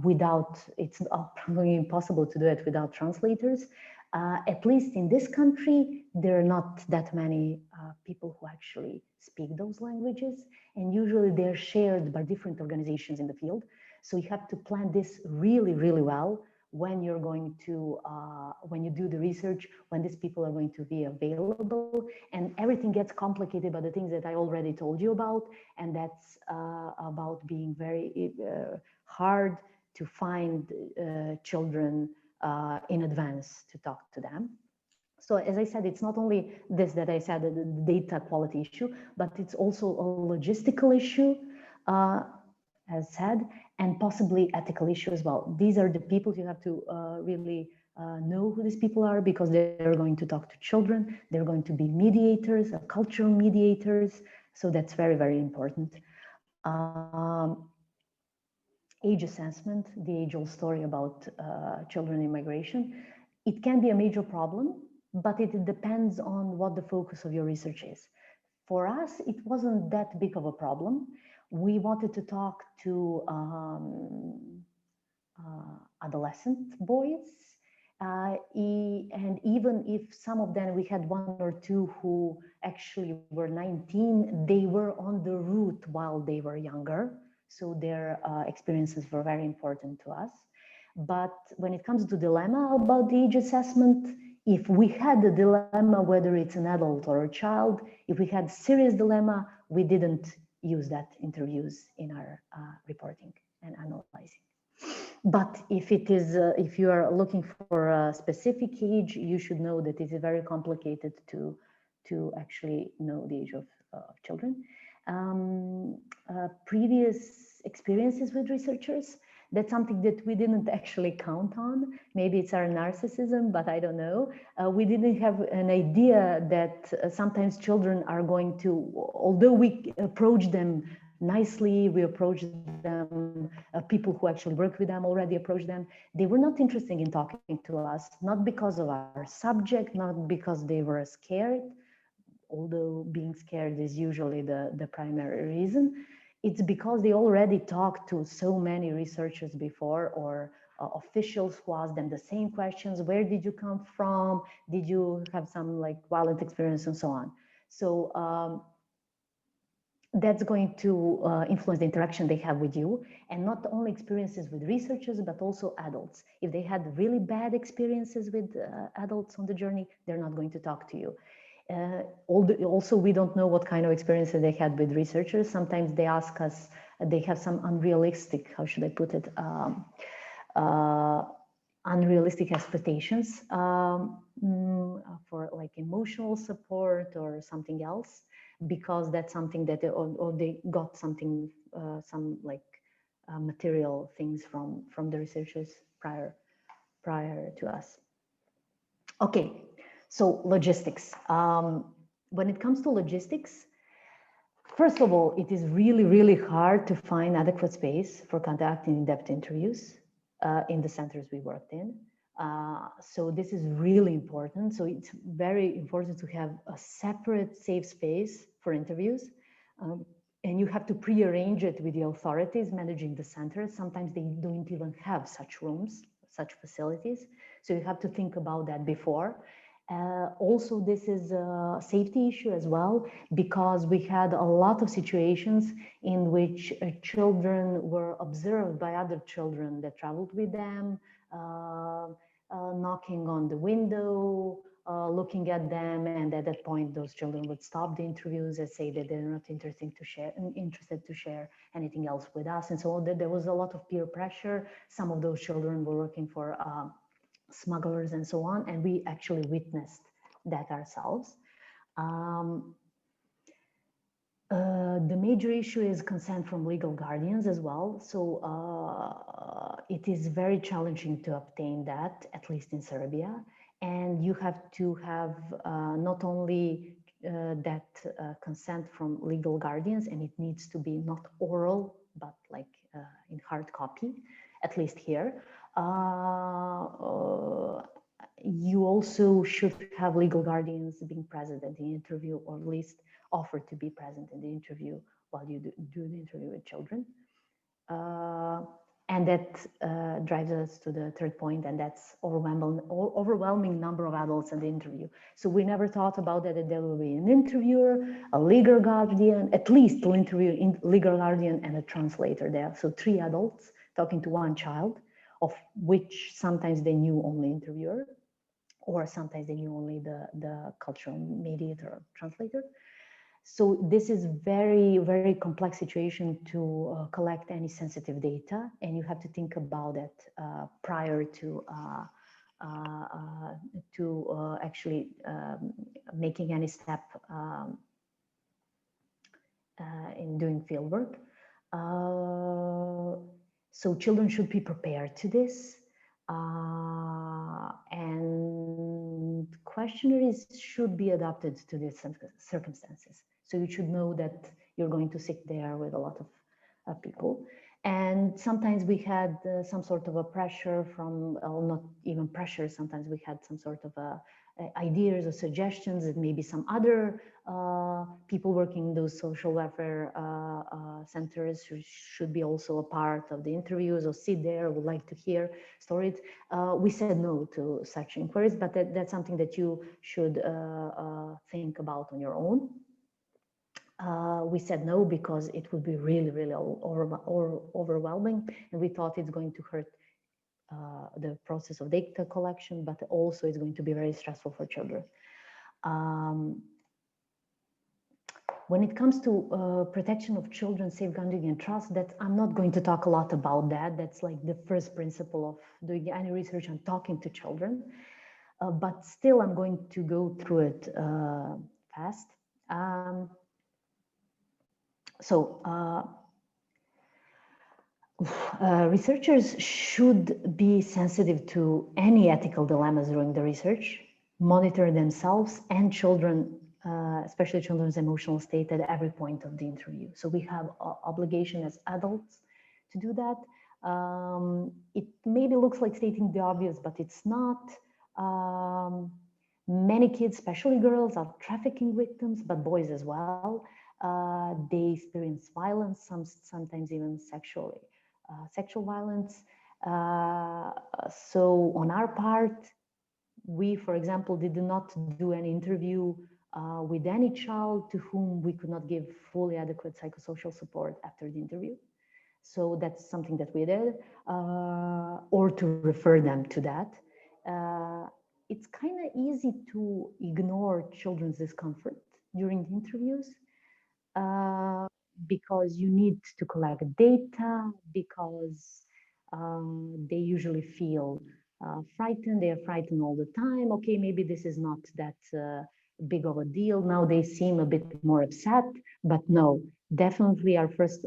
without, it's probably impossible to do it without translators. At least in this country, there are not that many people who actually speak those languages, and usually they're shared by different organizations in the field. So you have to plan this really, really well when you're going to, when you do the research, when these people are going to be available, and everything gets complicated by the things that I already told you about, and that's about being very hard to find children in advance to talk to them. So as I said, it's not only this that I said, the data quality issue, but it's also a logistical issue, as said. and possibly ethical issue as well. These are the people you have to really know who these people are, because they're going to talk to children, they're going to be mediators, cultural mediators, so that's very, very important. Age assessment, the age-old story about children in migration, it can be a major problem, but it depends on what the focus of your research is. For us, it wasn't that big of a problem. We wanted to talk to adolescent boys, and even if some of them, we had one or two who actually were 19, they were on the route while they were younger. So their experiences were very important to us. But when it comes to dilemma about the age assessment, if we had a dilemma, whether it's an adult or a child, if we had serious dilemma, we didn't use that interviews in our reporting and analyzing. But if it is, if you are looking for a specific age, you should know that it is very complicated to actually know the age of children. Previous experiences with researchers, that's something that we didn't actually count on. Maybe it's our narcissism, but I don't know. We didn't have an idea that sometimes children are going to, although we approach them nicely, we approach them, people who actually work with them already approach them, they were not interested in talking to us, not because of our subject, not because they were scared, although being scared is usually the primary reason. It's because they already talked to so many researchers before, or officials who asked them the same questions. Where did you come from? Did you have some like violent experience and so on? So that's going to influence the interaction they have with you, and not only experiences with researchers, but also adults. If they had really bad experiences with adults on the journey, they're not going to talk to you. Also, we don't know what kind of experiences they had with researchers. Sometimes they ask us, they have some unrealistic, how should I put it, unrealistic expectations for like emotional support or something else, because that's something that or they got something, some like material things from the researchers prior to us. Okay, so logistics. When it comes to logistics, first of all, it is really, really hard to find adequate space for conducting in-depth interviews in the centers we worked in. So this is really important. So it's very important to have a separate safe space for interviews. And you have to pre-arrange it with the authorities managing the center. Sometimes they don't even have such rooms, such facilities. So you have to think about that before. Also, this is a safety issue as well, because we had a lot of situations in which children were observed by other children that traveled with them, knocking on the window, looking at them, and at that point, those children would stop the interviews and say that they're not interested to share anything else with us. And so there was a lot of peer pressure. Some of those children were working for smugglers and so on, and we actually witnessed that ourselves. The major issue is consent from legal guardians as well. So it is very challenging to obtain that, at least in Serbia. And you have to have not only that consent from legal guardians, and it needs to be not oral, but like in hard copy, at least here. You also should have legal guardians being present at the interview, or at least offer to be present in the interview while you do the interview with children. And that drives us to the third point, and that's overwhelming number of adults in the interview. So we never thought about that there will be an interviewer, a legal guardian, at least an interview, legal guardian, and a translator there. So 3 adults talking to 1 child, of which sometimes they knew only interviewer, or sometimes they knew only the cultural mediator or translator. So this is very, very complex situation to collect any sensitive data, and you have to think about it prior to actually making any step in doing fieldwork. So children should be prepared to this. And questionnaires should be adapted to these circumstances. So you should know that you're going to sit there with a lot of people. And sometimes we had some sort of a pressure from, well, not even pressure, sometimes we had some sort of ideas or suggestions that maybe some other people working in those social welfare centers should be also a part of the interviews or sit there, would like to hear stories. We said no to such inquiries, but that's something that you should think about on your own. We said no because it would be really, really overwhelming, and we thought it's going to hurt the process of data collection, but also it's going to be very stressful for children. When it comes to protection of children, safeguarding and trust, that I'm not going to talk a lot about that. That's like the first principle of doing any research and talking to children. But still, I'm going to go through it fast. Researchers should be sensitive to any ethical dilemmas during the research, monitor themselves and children, especially children's emotional state at every point of the interview. So we have obligation as adults to do that. It maybe looks like stating the obvious, but it's not. Many kids, especially girls, are trafficking victims, but boys as well. They experience violence, sometimes even sexual violence. So on our part, we, for example, did not do an interview with any child to whom we could not give fully adequate psychosocial support after the interview. So that's something that we did, or to refer them to that. It's kind of easy to ignore children's discomfort during the interviews because you need to collect data, because they usually feel frightened. They are frightened all the time. Okay, maybe this is not that big of a deal. Now they seem a bit more upset, but no, definitely our first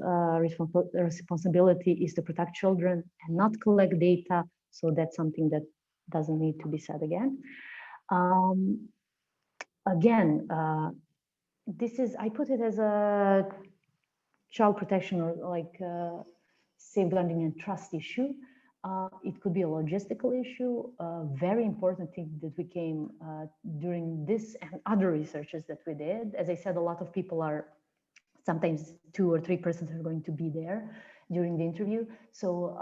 responsibility is to protect children and not collect data. So that's something that doesn't need to be said again. Again, this is, I put it as a child protection or like safeguarding and trust issue. It could be a logistical issue. Very important thing that we came during this and other researches that we did. As I said, a lot of people are, sometimes 2 or 3 persons are going to be there during the interview. So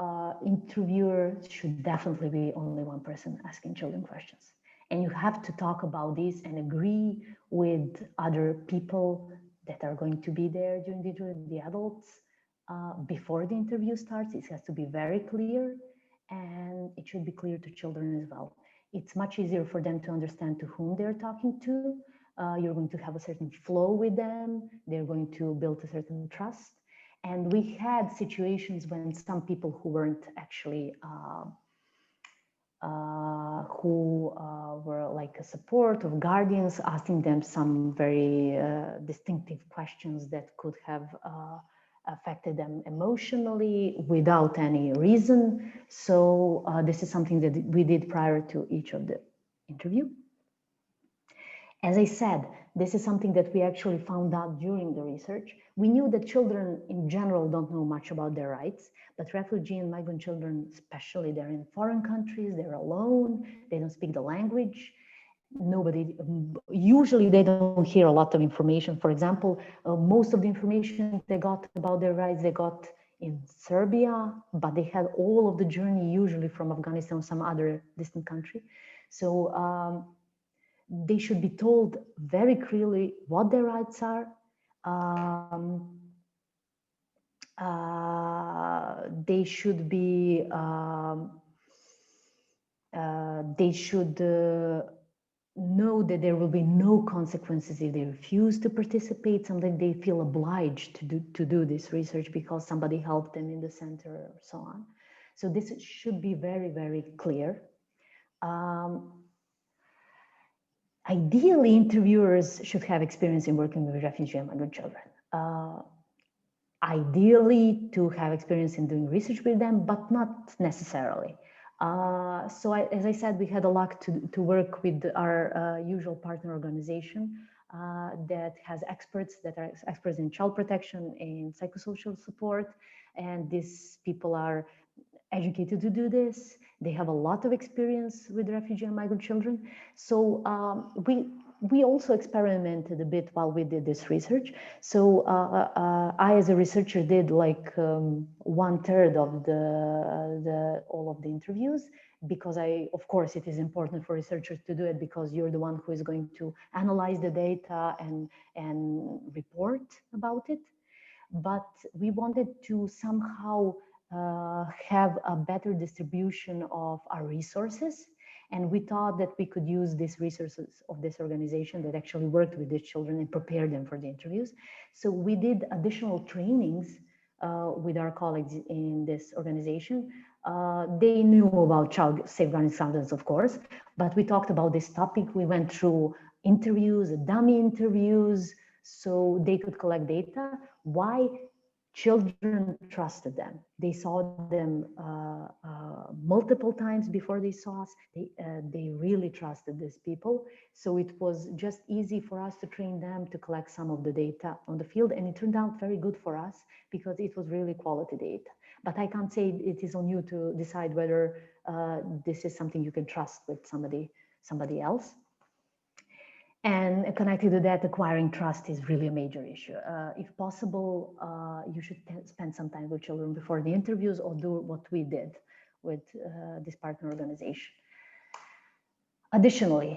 interviewer should definitely be only one person asking children questions. And you have to talk about this and agree with other people that are going to be there during the adults. Before the interview starts, it has to be very clear, and it should be clear to children as well. It's much easier for them to understand to whom they're talking to. You're going to have a certain flow with them. They're going to build a certain trust. And we had situations when some people who weren't actually, who were like a support of guardians, asking them some very distinctive questions that could have affected them emotionally without any reason. So this is something that we did prior to each of the interview. As I said, this is something that we actually found out during the research. We knew that children in general don't know much about their rights, but refugee and migrant children, especially, they're in foreign countries, they're alone, they don't speak the language. Usually they don't hear a lot of information. For example, most of the information they got about their rights, they got in Serbia, but they had all of the journey usually from Afghanistan or some other distant country. So they should be told very clearly what their rights are. They should be, they should know that there will be no consequences if they refuse to participate. Sometimes they feel obliged to do this research because somebody helped them in the center or so on. So this should be very, very clear. Ideally, interviewers should have experience in working with refugee and migrant children. ideally to have experience in doing research with them, but not necessarily. So as I said, we had a luck to work with our usual partner organization that has experts that are experts in child protection and psychosocial support. And these people are educated to do this. They have a lot of experience with refugee and migrant children. So we also experimented a bit while we did this research. So I, as a researcher, did like 1/3 of all of the interviews, because of course, it is important for researchers to do it, because you're the one who is going to analyze the data and report about it. But we wanted to somehow have a better distribution of our resources. And we thought that we could use these resources of this organization that actually worked with these children and prepare them for the interviews. So we did additional trainings with our colleagues in this organization. They knew about child safeguarding standards, of course, but we talked about this topic. We went through interviews, dummy interviews, so they could collect data. Why? Children trusted them. They saw them multiple times before they saw us. They really trusted these people. So it was just easy for us to train them to collect some of the data on the field. And it turned out very good for us because it was really quality data. But I can't say it is on you to decide whether this is something you can trust with somebody else. And connected to that, acquiring trust is really a major issue. If possible, you should spend some time with children before the interviews, or do what we did with this partner organization. Additionally,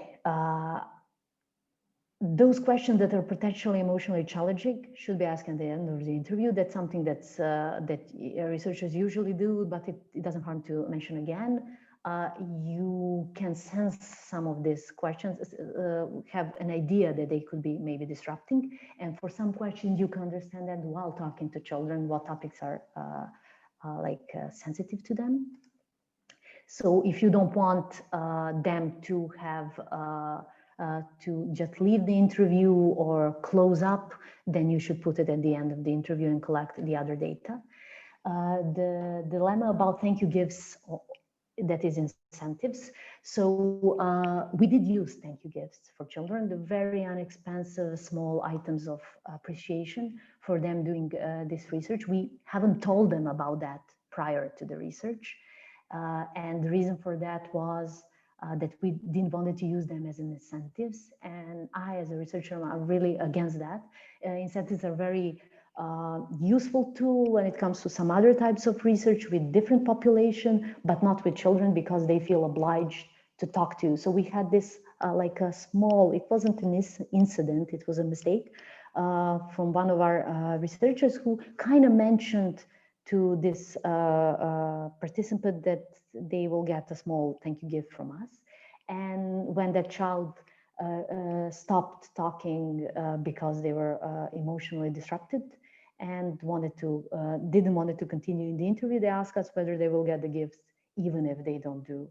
those questions that are potentially emotionally challenging should be asked at the end of the interview. That's something that researchers usually do, but it doesn't harm to mention again. You can sense some of these questions, have an idea that they could be maybe disrupting. And for some questions, you can understand that while talking to children, what topics are sensitive to them. So if you don't want them to have to just leave the interview or close up, then you should put it at the end of the interview and collect the other data. The dilemma about thank you gifts, that is incentives. So we did use thank you gifts for children, the very inexpensive small items of appreciation for them doing this research. We haven't told them about that prior to the research. And the reason for that was that we didn't want to use them as incentives. And I, as a researcher, am really against that. Incentives are very useful tool when it comes to some other types of research with different population, but not with children, because they feel obliged to talk to. So we had this like a small, it wasn't an incident, it was a mistake from one of our researchers who kind of mentioned to this participant that they will get a small thank you gift from us. And when that child stopped talking because they were emotionally disrupted and didn't want to continue in the interview, they asked us whether they will get the gifts even if they don't do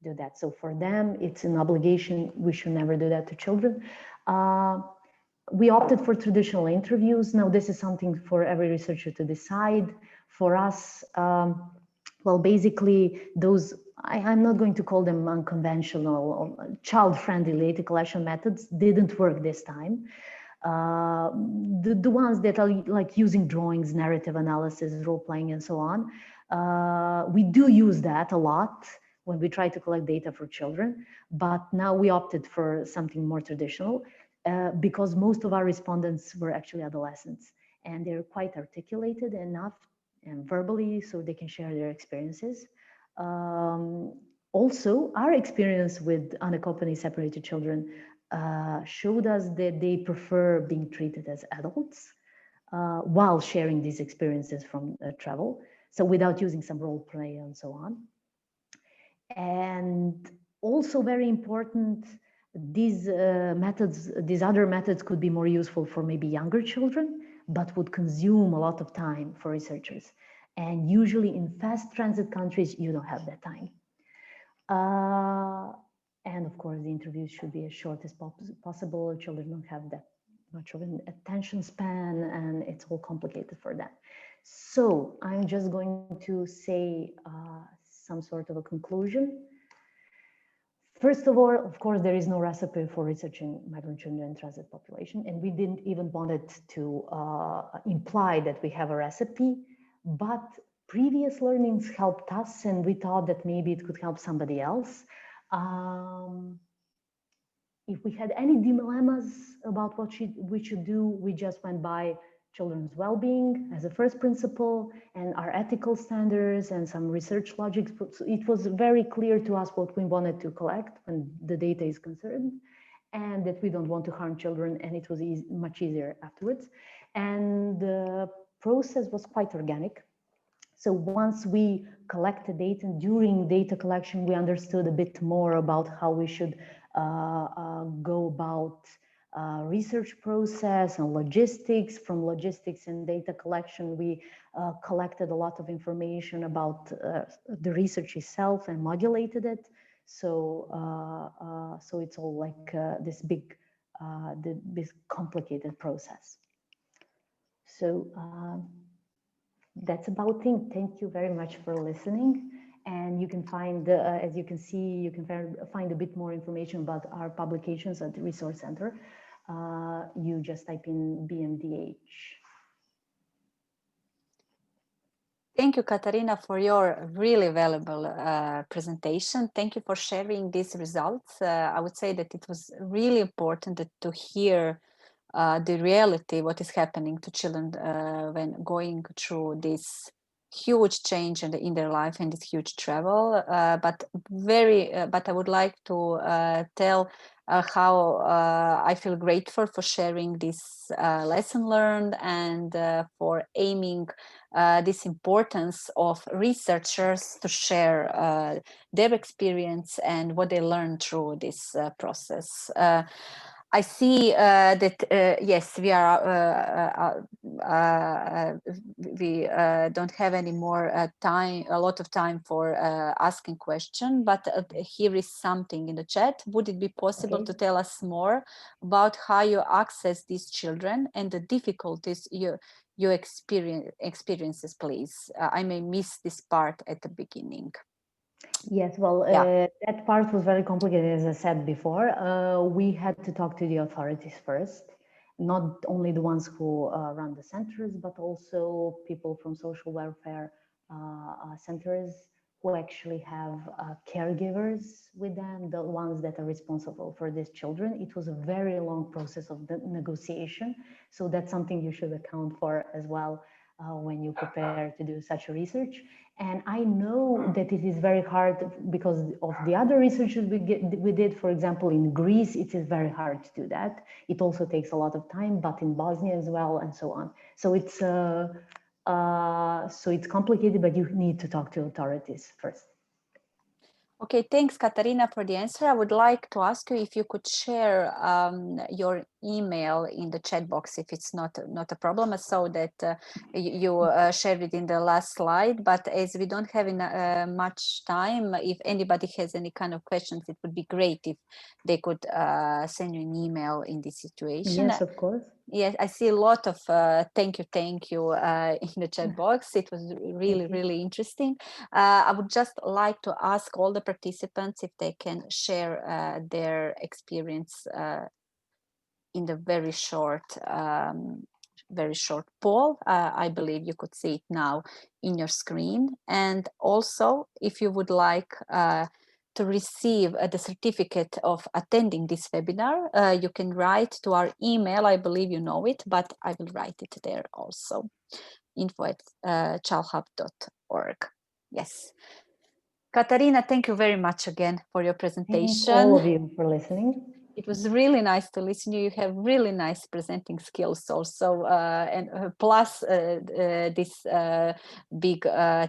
that. So for them, it's an obligation. We should never do that to children. We opted for traditional interviews. Now, this is something for every researcher to decide. For us, well, basically, those, I'm not going to call them unconventional or child-friendly data collection methods, didn't work this time. The ones that are like using drawings, narrative analysis, role-playing, and so on, we do use that a lot when we try to collect data for children, but now we opted for something more traditional because most of our respondents were actually adolescents, and they're quite articulated enough and verbally so they can share their experiences. Also, our experience with unaccompanied separated children showed us that they prefer being treated as adults while sharing these experiences from travel. So without using some role play and so on. And also very important, these other methods could be more useful for maybe younger children, but would consume a lot of time for researchers. And usually in fast transit countries, you don't have that time. And of course, the interviews should be as short as possible. Children don't have much of an attention span, and it's all complicated for them. So I'm just going to say some sort of a conclusion. First of all, of course, there is no recipe for researching migrant children and transit population, and we didn't even want it to imply that we have a recipe, but previous learnings helped us, and we thought that maybe it could help somebody else. If we had any dilemmas about what we should do, we just went by children's well-being as a first principle and our ethical standards and some research logic. So it was very clear to us what we wanted to collect when the data is concerned, and that we don't want to harm children, and it was much easier afterwards. And the process was quite organic. So once we collected data, and during data collection, we understood a bit more about how we should go about research process and logistics. From logistics and data collection, we collected a lot of information about the research itself and modulated it. So, so it's all like this big, this complicated process. So that's about it. Thank you very much for listening. And you can find, as you can see, you can find a bit more information about our publications at the Resource Center. You just type in BMDH. Thank you, Katarina, for your really valuable presentation. Thank you for sharing these results. I would say that it was really important to hear the reality, what is happening to children when going through this huge change in their life and this huge travel. But I would like to tell how I feel grateful for sharing this lesson learned and for aiming this importance of researchers to share their experience and what they learned through this process. I see that yes, we don't have any more time, a lot of time for asking questions. But here is something in the chat. Would it be possible to tell us more about how you access these children and the difficulties you experiences, please? I may miss this part at the beginning. Yes, well, that part was very complicated, as I said before. We had to talk to the authorities first, not only the ones who run the centers, but also people from social welfare centers who actually have caregivers with them, the ones that are responsible for these children. It was a very long process of the negotiation. So that's something you should account for as well when you prepare to do such a research. And I know that it is very hard because of the other research we did, for example, in Greece, it is very hard to do that. It also takes a lot of time, but in Bosnia as well, and so on. So it's complicated, but you need to talk to authorities first. Okay, thanks, Katarina, for the answer. I would like to ask you if you could share your email in the chat box, if it's not a problem, so that you shared it in the last slide. But as we don't have much time, if anybody has any kind of questions, it would be great if they could send you an email in this situation. Yes, of course. Yes, I see a lot of thank you in the chat box. It was really interesting. I would just like to ask all the participants if they can share their experience in the very short poll. I believe you could see it now in your screen. And also, if you would like to receive the certificate of attending this webinar, you can write to our email. I believe you know it, but I will write it there also, info@childhub.org. Yes. Katarina, thank you very much again for your presentation. Thank all of you for listening. It was really nice to listen to you. You have really nice presenting skills also, and plus these big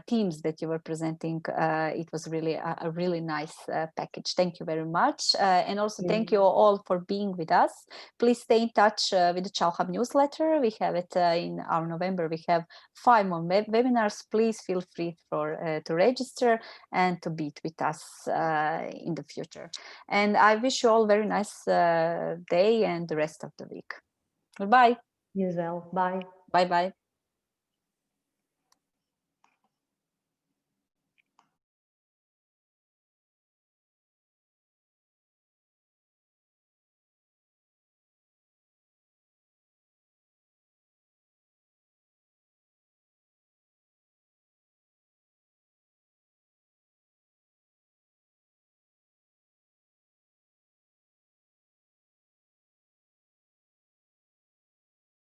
themes that you were presenting. It was really a really nice package. Thank you very much. And also thank you all for being with us. Please stay in touch with the Child Hub newsletter. We have it in our November. We have 5 more webinars. Please feel free to register and to be with us in the future. And I wish you all very nice day and the rest of the week. Goodbye. You as well. Bye. Bye-bye.